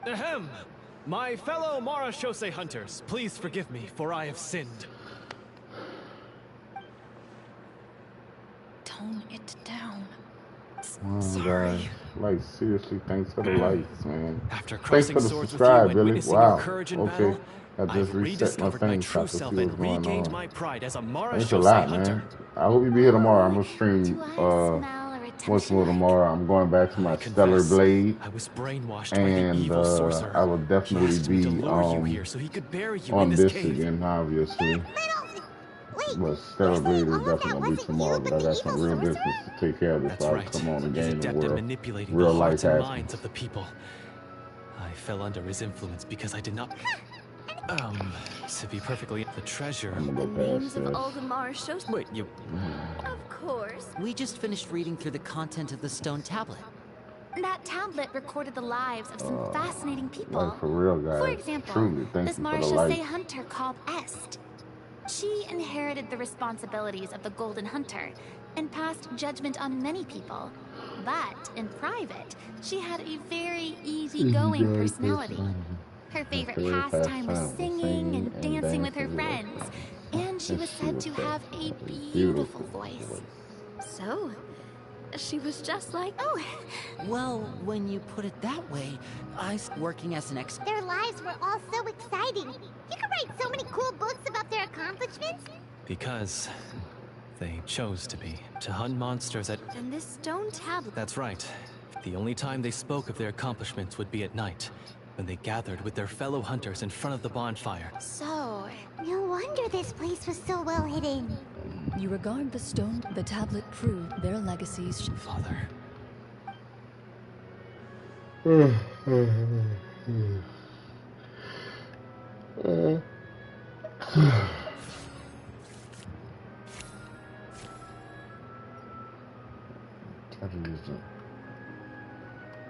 Ahem! My fellow Marashose hunters, please forgive me, for I have sinned. Tone it down. Sorry. Like, seriously, thanks for the likes, man. After Thanks crossing for the swords with subscribe, you and Billy. witnessing Wow. your courage in battle, I just I've reset my rediscovered my thing true to see self what's and going regained on. my pride as a It's a Marashose lot, hunter. man. I hope you be here tomorrow. I'm gonna stream Do I smell or once attention more like? tomorrow. I'm going back to my I Stellar confess, Blade, I was brainwashed by the and evil sorcerer. I will He definitely asked me to be lure you here so he could bury you in on this this cave. again, obviously. Wait, But Stellar Blade is definitely gonna be tomorrow. But I got some real sorcerer? business to take care of That's before I right. come on the He's game adept where at manipulating real the life hearts and happens. minds of the people. I fell under his influence because I did not... to be perfectly... The treasure... I'm The gonna go names past of this. all the Marashose... Wait, you... Of course. We just finished reading through the content of the stone tablet. That tablet recorded the lives of some fascinating people. Like, for real, guys. For example, Truly, thank this you for the Marshase likes. hunter called Est. She inherited the responsibilities of the Golden Hunter and passed judgment on many people. But in private, she had a very easygoing personality. Her favorite pastime was singing and dancing with her friends. And she was said to have a beautiful voice. So, she was just like... Oh, Well, when you put it that way, working as an expert. their lives were all so exciting. You could write so many cool books about their accomplishments. Because... they chose to be. To hunt monsters at... And this stone tablet... That's right. The only time they spoke of their accomplishments would be at night, when they gathered with their fellow hunters in front of the bonfire. so... No wonder this place was so well hidden. You regard the stone, the tablet proved their legacies. Father...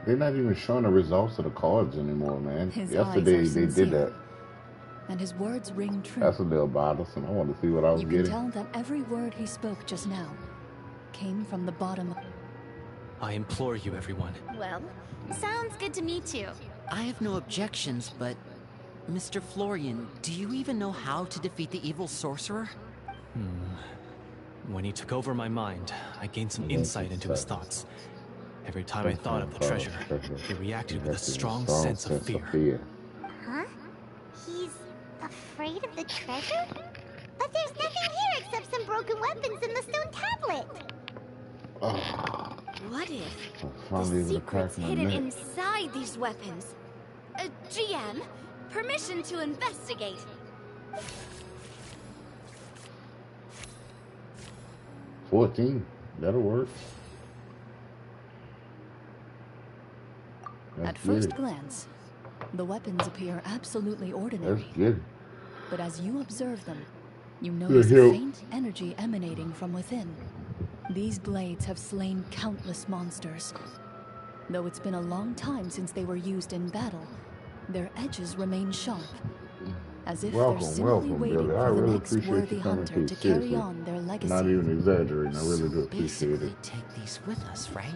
They're not even showing the results of the cards anymore, man. His Yesterday eyes are they did sincere. that. And his words ring true. That's a little bothersome. I want to see what I was You can getting. tell that every word he spoke just now came from the bottom. I implore you, everyone. Well, Sounds good to me too. I have no objections, but... Mr. Florian, do you even know how to defeat the evil sorcerer? When he took over my mind, I gained some insight into his thoughts. Every time I thought of the treasure, he reacted with a strong sense of fear. Huh? He's afraid of the treasure? But there's nothing here except some broken weapons and the stone tablet. What if Finally the able to secret's crack my hidden neck. inside these weapons? GM, permission to investigate. 14. That'll work. At first glance, the weapons appear absolutely ordinary. That's good. But as you observe them, you notice a faint energy emanating from within. These blades have slain countless monsters. Though it's been a long time since they were used in battle, their edges remain sharp, as if they're simply waiting Billy. I for the really next appreciate worthy you coming hunter through. to carry Seriously. on their legacy. Not even exaggerating. I really do So appreciate basically, it. take these with us, right?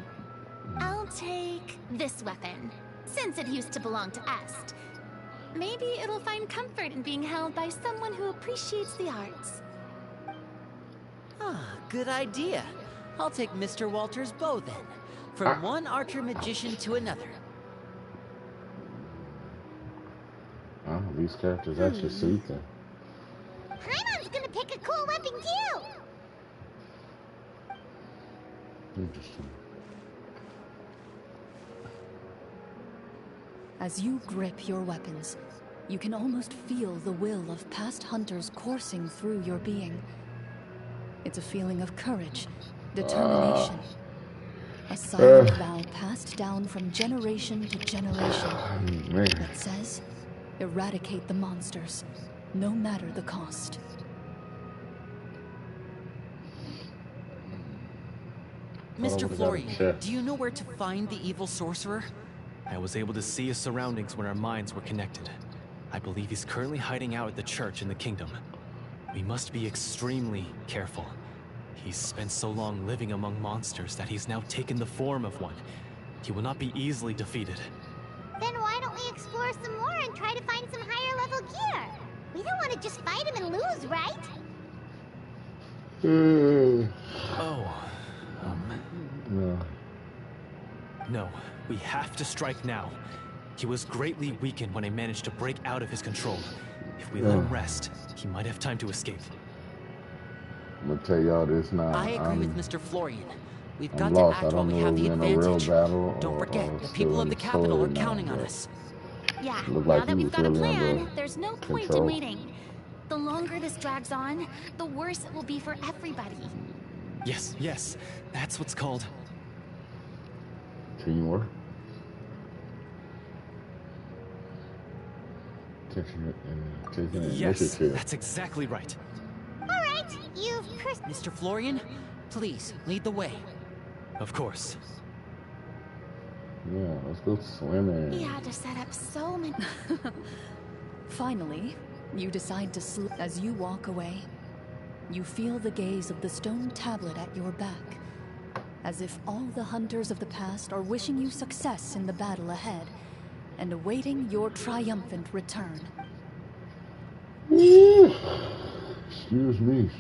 I'll take this weapon, since it used to belong to us. Maybe it'll find comfort in being held by someone who appreciates the arts. Ah, good idea. I'll take Mr. Walter's bow then. From one archer magician to another. Oh, these characters actually suit them. Paimon's gonna pick a cool weapon too! Interesting. As you grip your weapons, you can almost feel the will of past hunters coursing through your being. It's a feeling of courage, determination, a silent vow passed down from generation to generation that says, eradicate the monsters, no matter the cost. Mr. Florian, do you know where to find the evil sorcerer? I was able to see his surroundings when our minds were connected. I believe he's currently hiding out at the church in the kingdom. We must be extremely careful. He's spent so long living among monsters that he's now taken the form of one. He will not be easily defeated. Then why don't we explore some more and try to find some higher level gear? We don't want to just fight him and lose, right? No, we have to strike now. He was greatly weakened when I managed to break out of his control. If we let him rest, he might have time to escape. I'm gonna tell y'all this now. I agree with Mr. Florian. We've got I'm to lost. act I while don't we know have if the we're in a real advantage. battle Don't or forget, the still people of in the the capital story are now, counting on but us. Yeah, looked now like that he we've was got a really plan, under there's no point in control. waiting. The longer this drags on, the worse it will be for everybody. Yes, yes, that's what's called... Teamwork. Taking Yes, initiative. that's exactly right. Alright, you've Mr. Florian, please, lead the way. Of course. Yeah, let's go swimming. He had to set up so many... Finally, you decide to slip. As you walk away, you feel the gaze of the stone tablet at your back, as if all the hunters of the past are wishing you success in the battle ahead and awaiting your triumphant return. Excuse me.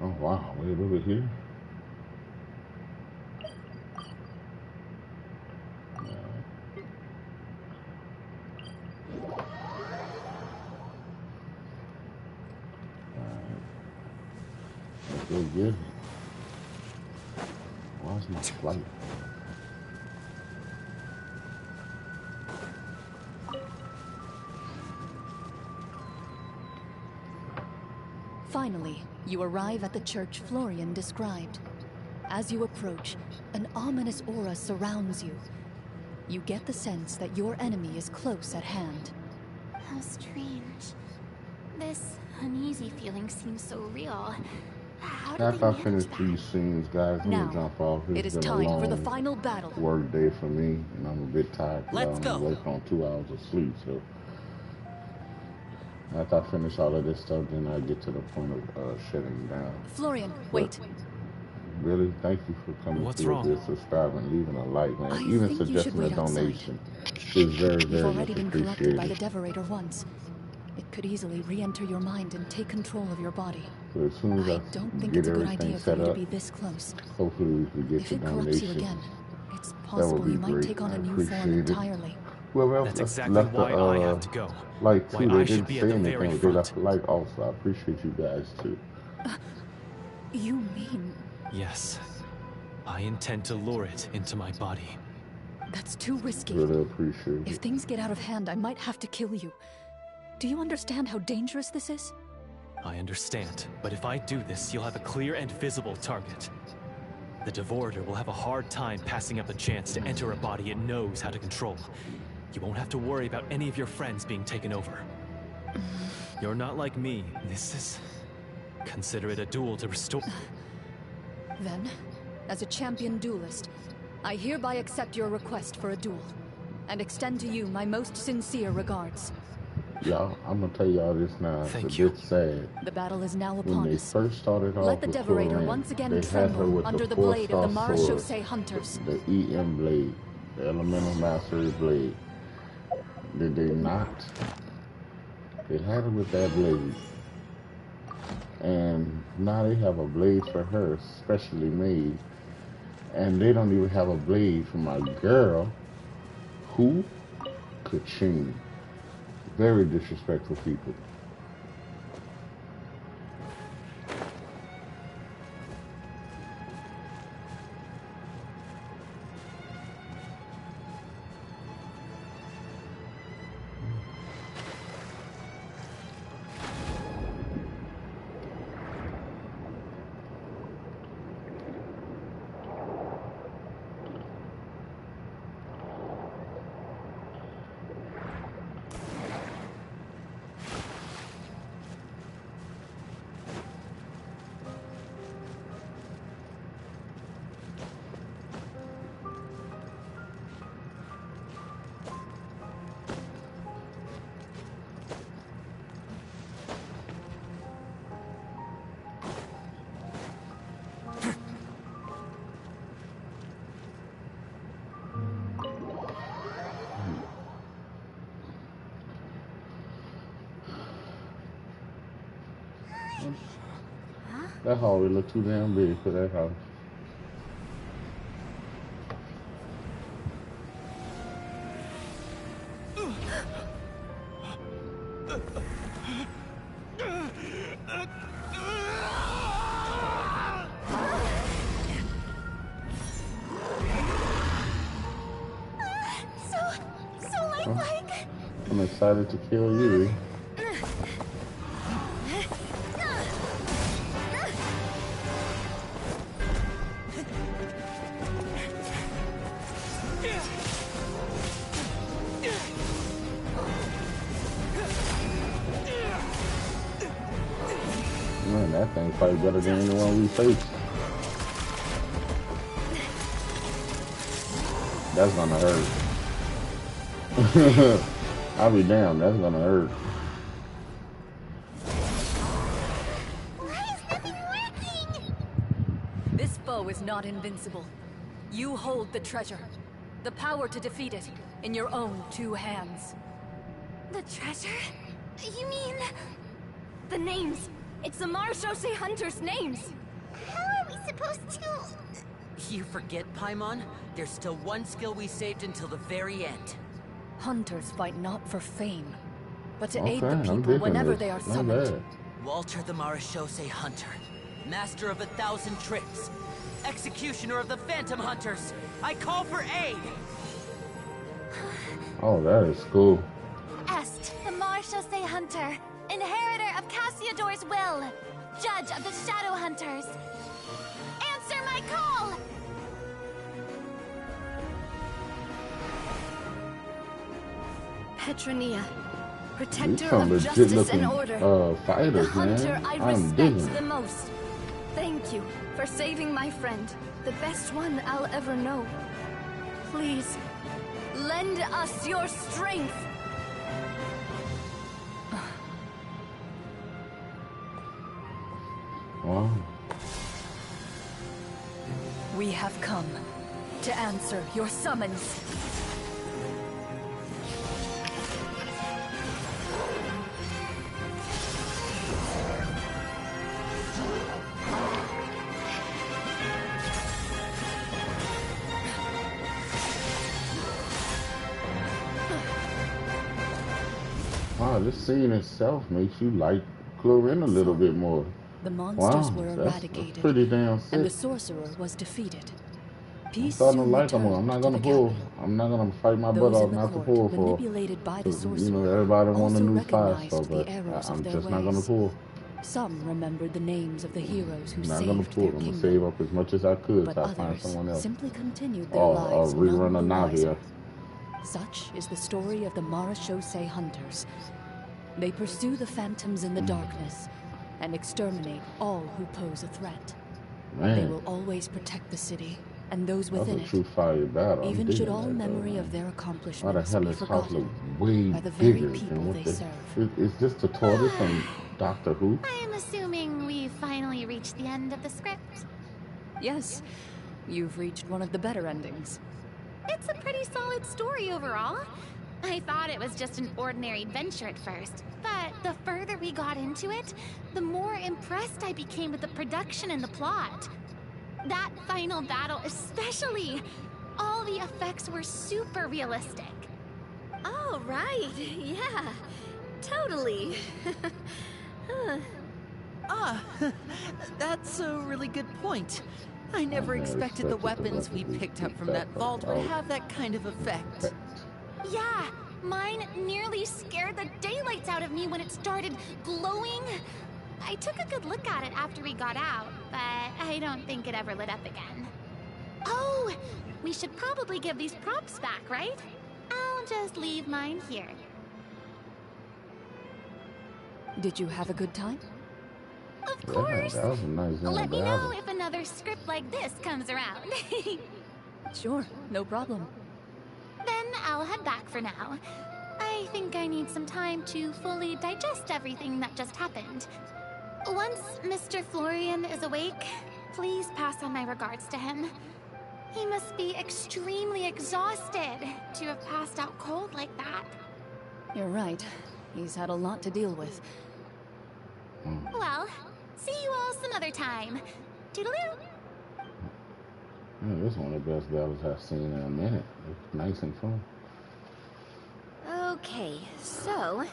Oh wow, wait over here. That's really good. Why is my flight? You arrive at the church Florian described. As you approach, an ominous aura surrounds you. You get the sense that your enemy is close at hand. How strange. This uneasy feeling seems so real. How did After I they finish manage these scenes, guys, I'm Now, gonna jump off. it It's is been a time for the long final battle. work day for me, and I'm a bit tired because Let's I only go. work on 2 hours of sleep. So after I finish all of this stuff, then I get to the point of shutting down. Florian, wait. Really, thank you for coming What's through wrong? this, subscribing, leaving a like, man. I Even think you should suggesting a wait outside. donation is very, You've very much already been corrupted by the appreciated. Deverator once. It could easily re-enter your mind and take control of your body. So as soon as I I don't think get it's a good everything idea for set you to up, be this close. hopefully we get If the it corrupts you donations. again, it's That would possible be you might great. take on I a new form appreciate it. entirely. Whoever else That's exactly left why I have to go. like Why too, I they should didn't be say at the very anything. They left front. a like also. I appreciate you guys too. You mean... Yes. I intend to lure it into my body. That's too risky. Really appreciate If it. things get out of hand, I might have to kill you. Do you understand how dangerous this is? I understand, but if I do this, you'll have a clear and visible target. The Devourer will have a hard time passing up a chance to enter a body it knows how to control. You won't have to worry about any of your friends being taken over. You're not like me. This is... Consider it a duel to restore... Then, as a champion duelist, I hereby accept your request for a duel, and extend to you my most sincere regards. Y'all, I'm gonna tell y'all this now. It's Thank a you. bit sad. The battle is now When upon they us. first started off Let the with Deverator Florian, once again they had her tremble with under the the blade of the 4-star sword, Marechaussee Hunters. the EM blade, the Elemental Mastery blade. Did they not? They had her with that blade. And now they have a blade for her, specially made. And they don't even have a blade for my girl, who? Kaching. Very disrespectful people. That hallway look too damn big for that house. So lifelike. I'm excited to kill you. Man, that thing fight better than anyone we faced. That's gonna hurt. I'll be damned, that's gonna hurt. Why is nothing working? This foe is not invincible. You hold the treasure, the power to defeat it, in your own 2 hands. The treasure? You mean... The names. It's the Marechaussee Hunters' names. How are we supposed to... You forget, Paimon? There's still one skill we saved until the very end. Hunters fight not for fame, but to Okay, aid the I'm people digging whenever this. they are Not summoned. bad. Walter the Marechaussee Hunter, master of 1,000 tricks, executioner of the Phantom Hunters. I call for aid! Oh, that is cool. Est, the Marechaussee Hunter, inheritor of Cassiodor's will. judge of the Shadow Hunters. Answer my call! Petronia, These protector some of legit justice looking and order. The fighters, hunter man. I I'm respect digging the it. most. Thank you for saving my friend, the best one I'll ever know. Please, lend us your strength. Wow. We have come to answer your summons. Wow, this scene itself makes you like Clorin a little bit more. The monsters Wow, were that's eradicated, pretty damn and sick. the sorcerer was defeated. I'm Peace starting to soon like him. returned I'm not to gonna the pull. capital. I'm not gonna fight my butt Those off in the not to court, pull for. manipulated by the 'Cause, you know, sorcerer, everybody want a also new five recognized star, the but errors of I'm their just not gonna ways. pull. Some remembered the names of the heroes who I'm not gonna saved pull. their I'm gonna kingdom, save up as much as I could but till I find others someone else. simply continued their Or lives rerun none of the wiser. Navia. Such is the story of the Marachose hunters. They pursue the phantoms in the darkness and exterminate all who pose a threat. They Man, will always protect the city and those that was within a it, true fire battle. I'm even digging should all that, though, memory man. of their Why the accomplishments hell be this house look forgotten way by the very bigger people than what they the... serve. Is this the tortoise from Doctor Who? I'm assuming we've finally reached the end of the script. Yes, you've reached one of the better endings. It's a pretty solid story overall. I thought it was just an ordinary adventure at first, but the further we got into it, the more impressed I became with the production and the plot. That final battle especially. All the effects were super realistic. Oh, right. Yeah, totally. That's a really good point. I never expected the weapons we picked up from that vault would have that kind of effect. Yeah, mine nearly scared the daylights out of me when it started glowing. I took a good look at it after we got out, but I don't think it ever lit up again. Oh, we should probably give these props back, right? I'll just leave mine here. Did you have a good time? Of Yeah, course. that was a nice damn Let me know battle. if another script like this comes around. Sure, no problem. Then I'll head back for now. I think I need some time to fully digest everything that just happened. Once Mr. Florian is awake, please pass on my regards to him. He must be extremely exhausted to have passed out cold like that. You're right. He's had a lot to deal with. Well, see you all some other time. Toodaloo! Yeah, this is one of the best battles I've seen in a minute. It's nice and fun. Okay, so,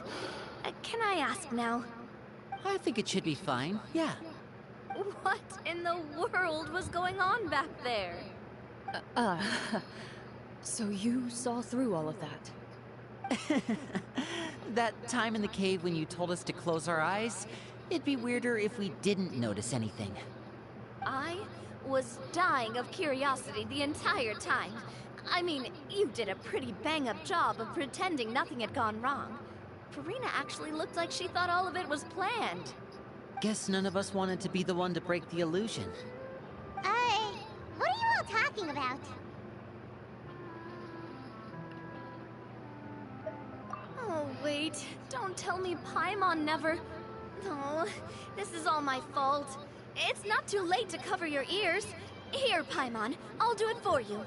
can I ask now? I think it should be fine, yeah. What in the world was going on back there? So you saw through all of that? That time in the cave when you told us to close our eyes, it'd be weirder if we didn't notice anything. I was dying of curiosity the entire time. I mean, you did a pretty bang-up job of pretending nothing had gone wrong. Farina actually looked like she thought all of it was planned. Guess none of us wanted to be the one to break the illusion. What are you all talking about? Oh, wait. Don't tell me Paimon never... No, this is all my fault. It's not too late to cover your ears. Here, Paimon, I'll do it for you.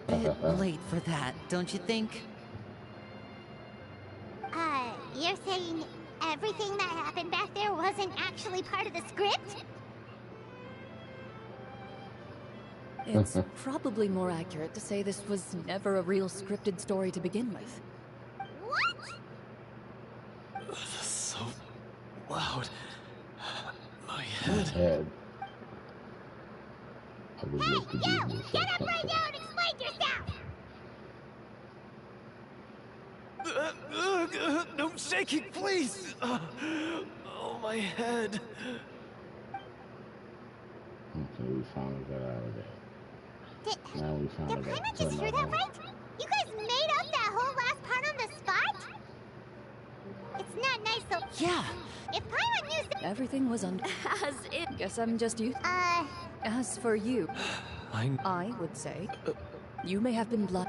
Bit late for that, don't you think? You're saying everything that happened back there wasn't actually part of the script? It's probably more accurate to say this was never a real scripted story to begin with. What? So loud. My head. I would love to do You! this. Get up right now and explain yourself! No shaking, please! Oh my head. Okay, we finally got out of that. Now we finally Did got Paimon to just hear that right? You guys made up that whole last part on the spot? It's not nice though. Yeah. If Paimon knew Everything was on. As it. Guess I'm just used. As for you, I would say, you may have been blood.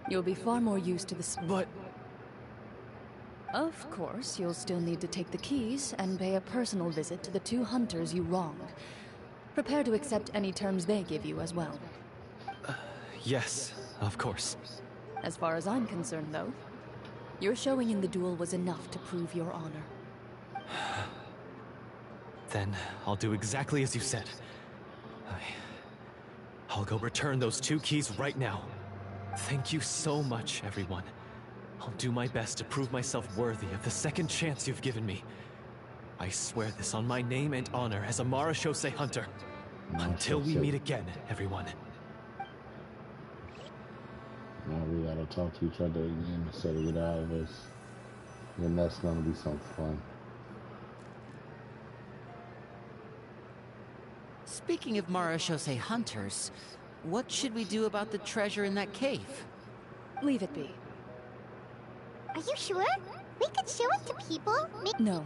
You'll be far more used to this. But Of course, you'll still need to take the keys and pay a personal visit to the 2 hunters you wronged. Prepare to accept any terms they give you as well. yes, of course. As far as I'm concerned, though, your showing in the duel was enough to prove your honor. Then I'll do exactly as you said. I'll go return those 2 keys right now. Thank you so much, everyone. I'll do my best to prove myself worthy of the second chance you've given me. I swear this on my name and honor as a Marashose hunter. Until we meet again, everyone. Now we gotta talk to each other again instead of get out of this. And that's gonna be some fun. Speaking of Marashose hunters, what should we do about the treasure in that cave? Leave it be. Are you sure? We could show it to people. No.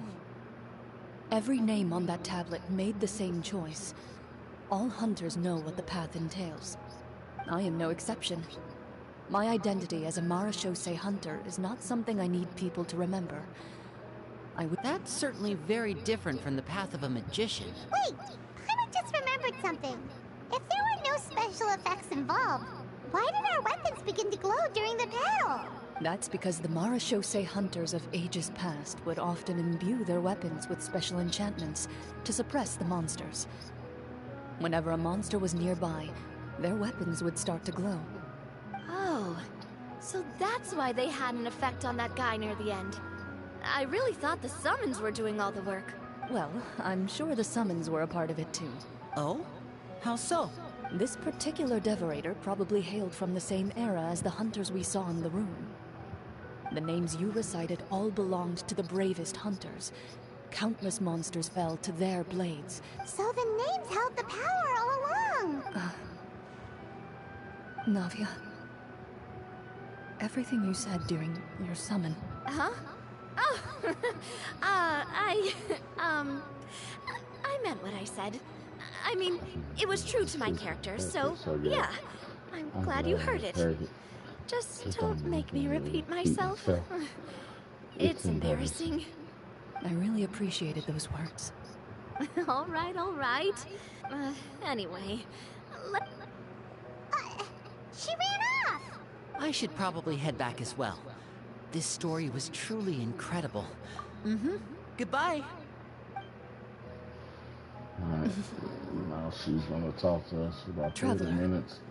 Every name on that tablet made the same choice. All hunters know what the path entails. I am no exception. My identity as a Marashose hunter is not something I need people to remember. That's certainly very different from the path of a magician. Wait! Paimon just remembered something. If there were no special effects involved, why did our weapons begin to glow during the battle? That's because the Marashose hunters of ages past would often imbue their weapons with special enchantments to suppress the monsters. Whenever a monster was nearby, their weapons would start to glow. Oh, so that's why they had an effect on that guy near the end. I really thought the summons were doing all the work. Well, I'm sure the summons were a part of it too. Oh? How so? This particular Devorator probably hailed from the same era as the hunters we saw in the room. The names you recited all belonged to the bravest hunters. Countless monsters fell to their blades. So the names held the power all along! Navia, everything you said during your summon. Huh? Oh, I meant what I said. I mean, it was true to my character, so yeah. I'm glad you heard it. Just don't make me repeat myself. It's embarrassing. I really appreciated those words. All right, all right. Anyway, She ran off! I should probably head back as well. This story was truly incredible. Goodbye. Alright, now she's gonna talk to us for about 30 Traveler. minutes.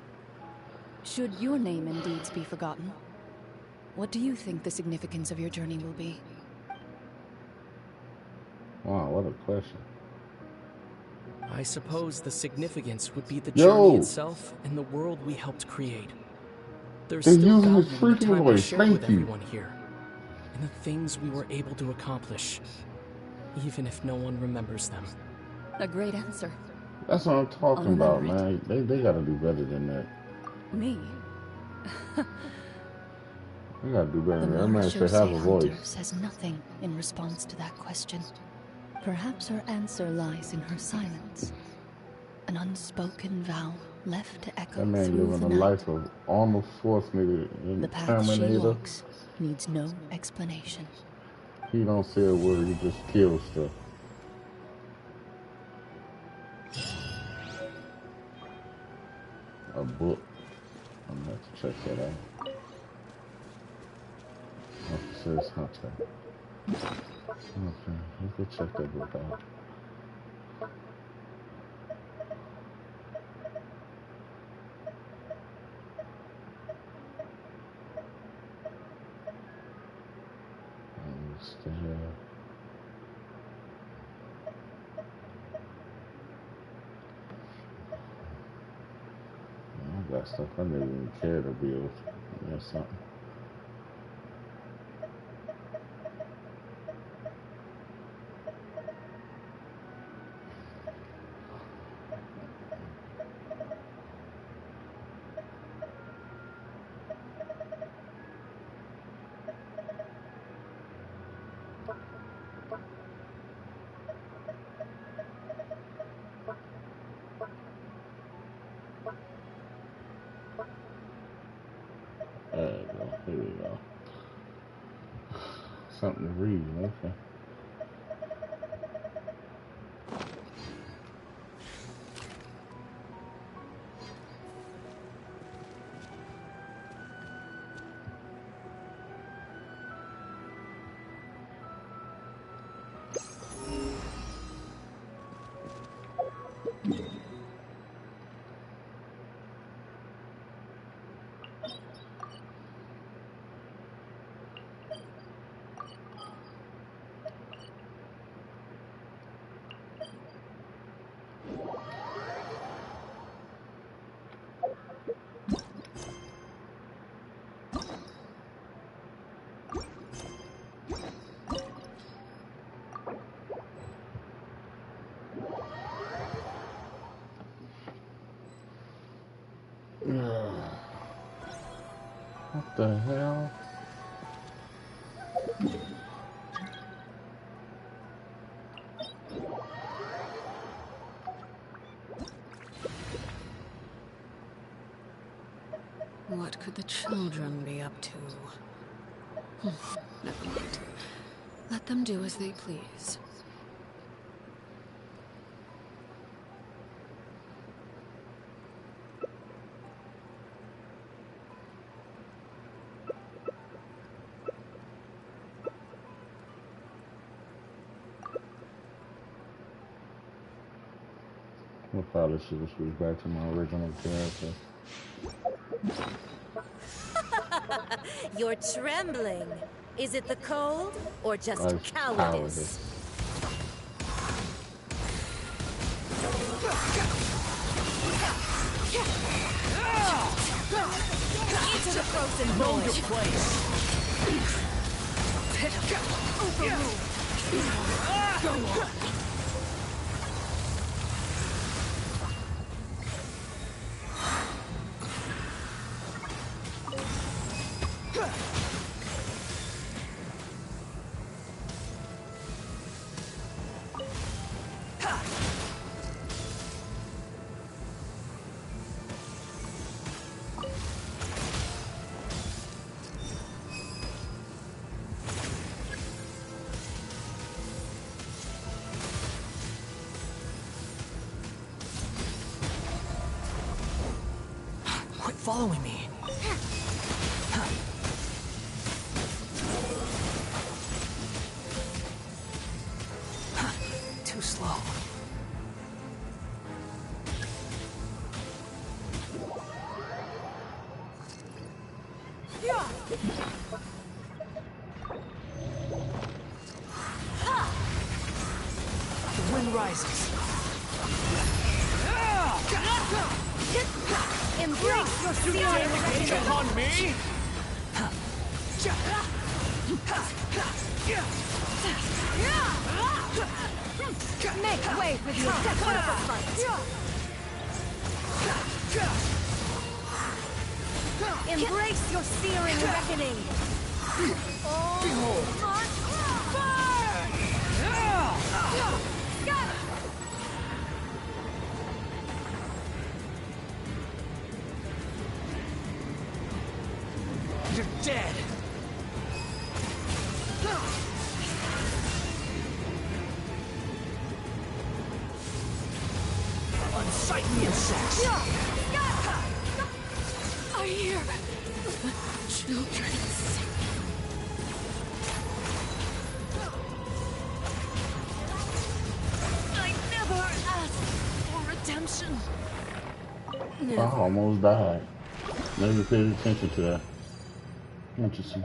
Should your name and deeds be forgotten, what do you think the significance of your journey will be? Wow, what a question. I suppose the significance would be the Yo! journey itself and the world we helped create. There's They're still using his value in the freaking time we voice, shared thank with you. everyone here, and the things we were able to accomplish, even if no one remembers them. A great answer. That's what I'm talking I'll about, remember man. They gotta do better than that. Me? They gotta do better The than that. That man should Marashose have a hunter voice. says nothing in response to that question. Perhaps her answer lies in her silence. An unspoken vow left to echo That man through living the a night. life of Arnold Schwarzenegger in The path she Terminator. walks needs no explanation. He don't say a word, he just kills stuff. A book. I'm gonna have to check that out. Officer's Hunter. Okay, let's go check that book out. I got stuff I didn't even care to build. That's something. There we go. Here we go. Something to read. Okay. What the hell? What could the children be up to? Never mind. Let them do as they please. I probably should have switched back to my original character. You're trembling. Is it the cold or just That's cowardice? Into the frozen void. Know your place. Go on. Quit following me. Too slow. The wind rises. Embrace your You fear. dare gauge upon me? Make way for the attack. Embrace your searing reckoning. Behold. You're dead. Unsightly insects. I hear the children sing. I never asked for redemption. I almost died. Never paid attention to that. Interesting.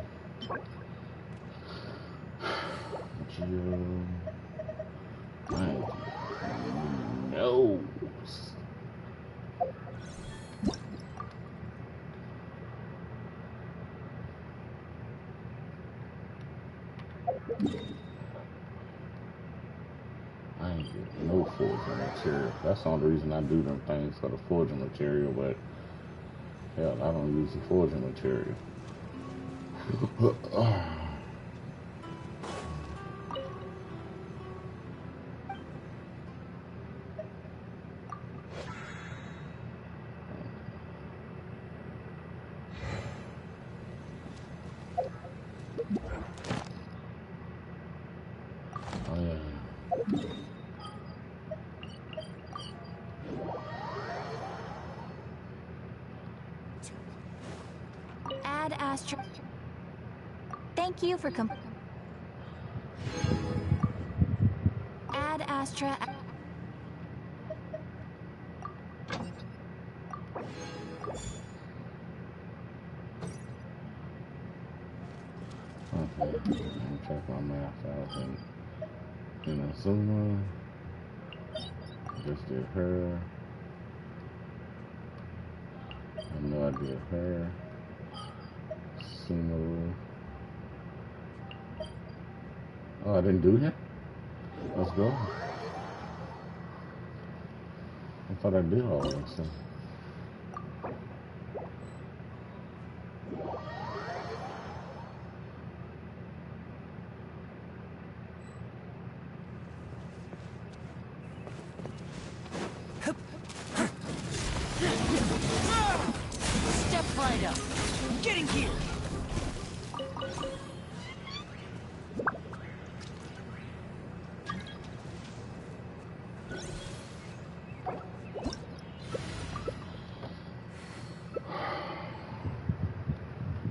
No. I ain't getting no forging material. That's the only reason I do them things for the forging material, but hell, I don't use the forging material. Ad Astra. Thank you for Ad Astra. Okay, let me check my math out. And Inazuma, just did her. I know I did her. Sumo. Oh, I didn't do him? Let's go. I thought I did all that stuff. Step right up. Getting here.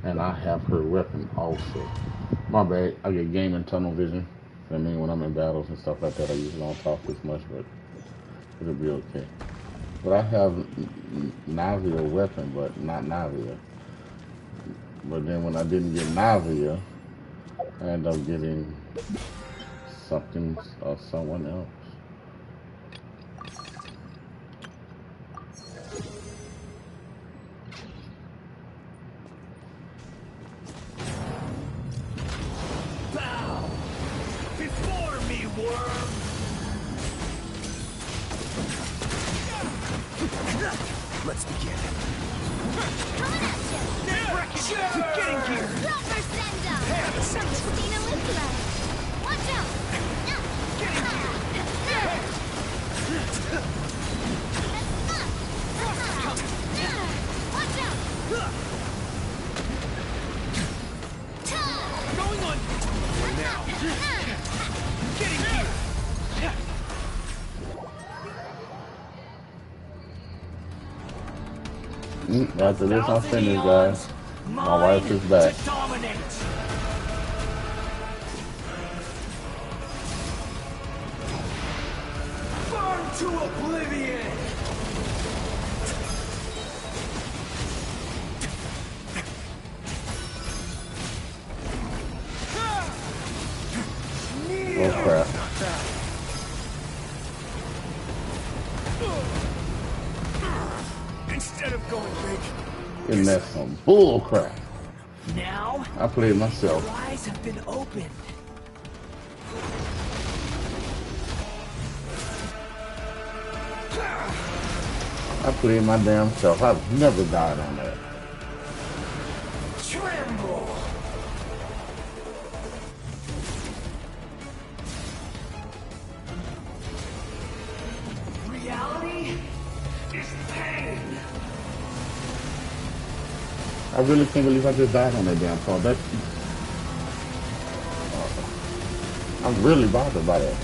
And I have her weapon also. My bad. I get gaming tunnel vision. I mean, when I'm in battles and stuff like that, I usually don't talk as much, but it'll be okay. But I have Navia weapon, but not Navia. But then when I didn't get Navia, I ended up getting something or someone else. Bow before me, worm. Let's begin. Coming at you! Getting here! Proper send-up! From Christina Linkler! Watch out! Watch out! Going on now. Getting here! After this, I'm finished, guys. My wife is back. To dominate. Burn to oblivion. Oh crap. Instead of going big, Isn't that some bull crap? now I played myself. your eyes have been opened. I played my damn self. I've never died on that. Tremble. Reality is pain. I really can't believe I just died on that damn phone. That's... I'm really bothered by that.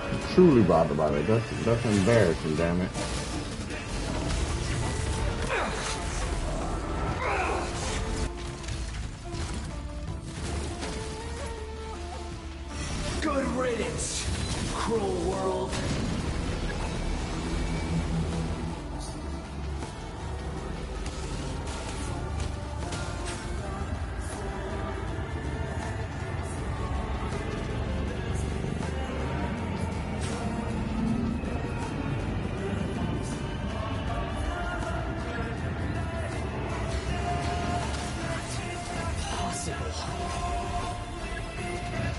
I'm truly bothered by that. That's embarrassing, damn it. Good riddance, cruel world.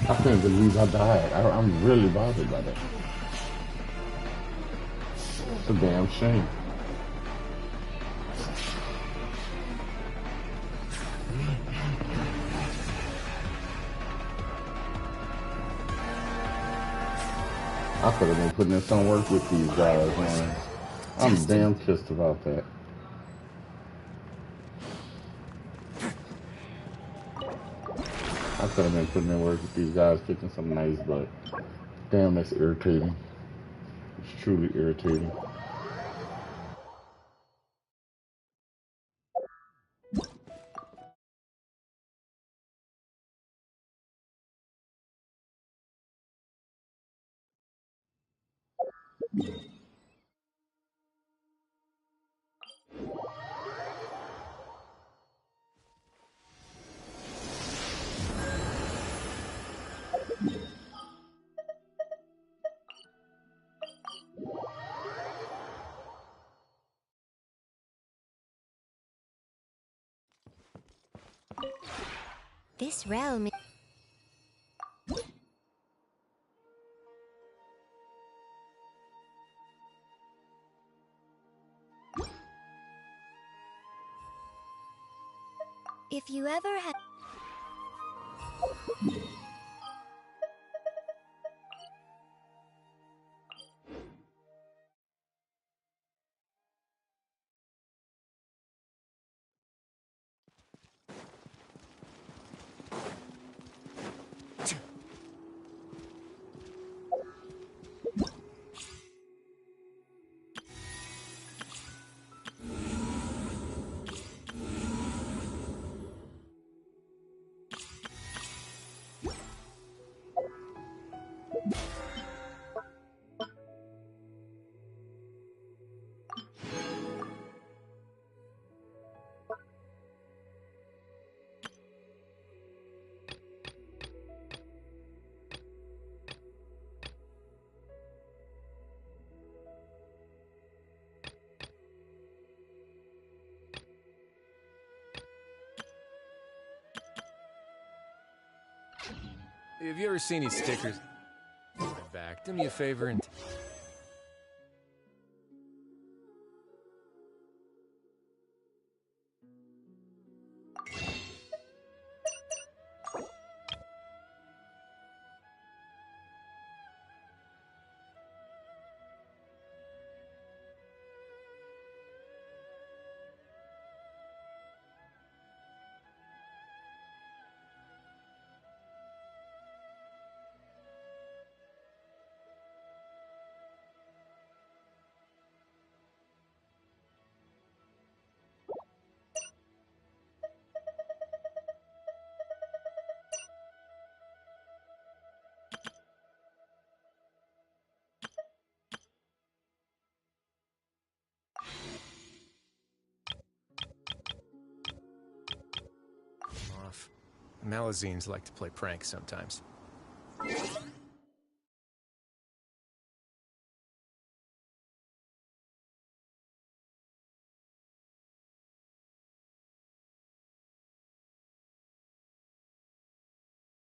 I can't believe I died. I'm really bothered by that. It's a damn shame. I could have been putting in some work with these guys, man. I'm damn pissed about that. I could have been putting in work with these guys, kicking some nice butt. Damn, that's irritating. It's truly irritating. This realm. If you ever had. Have you ever seen these stickers? Back. Do me a favor and... Off. Malazines like to play pranks sometimes.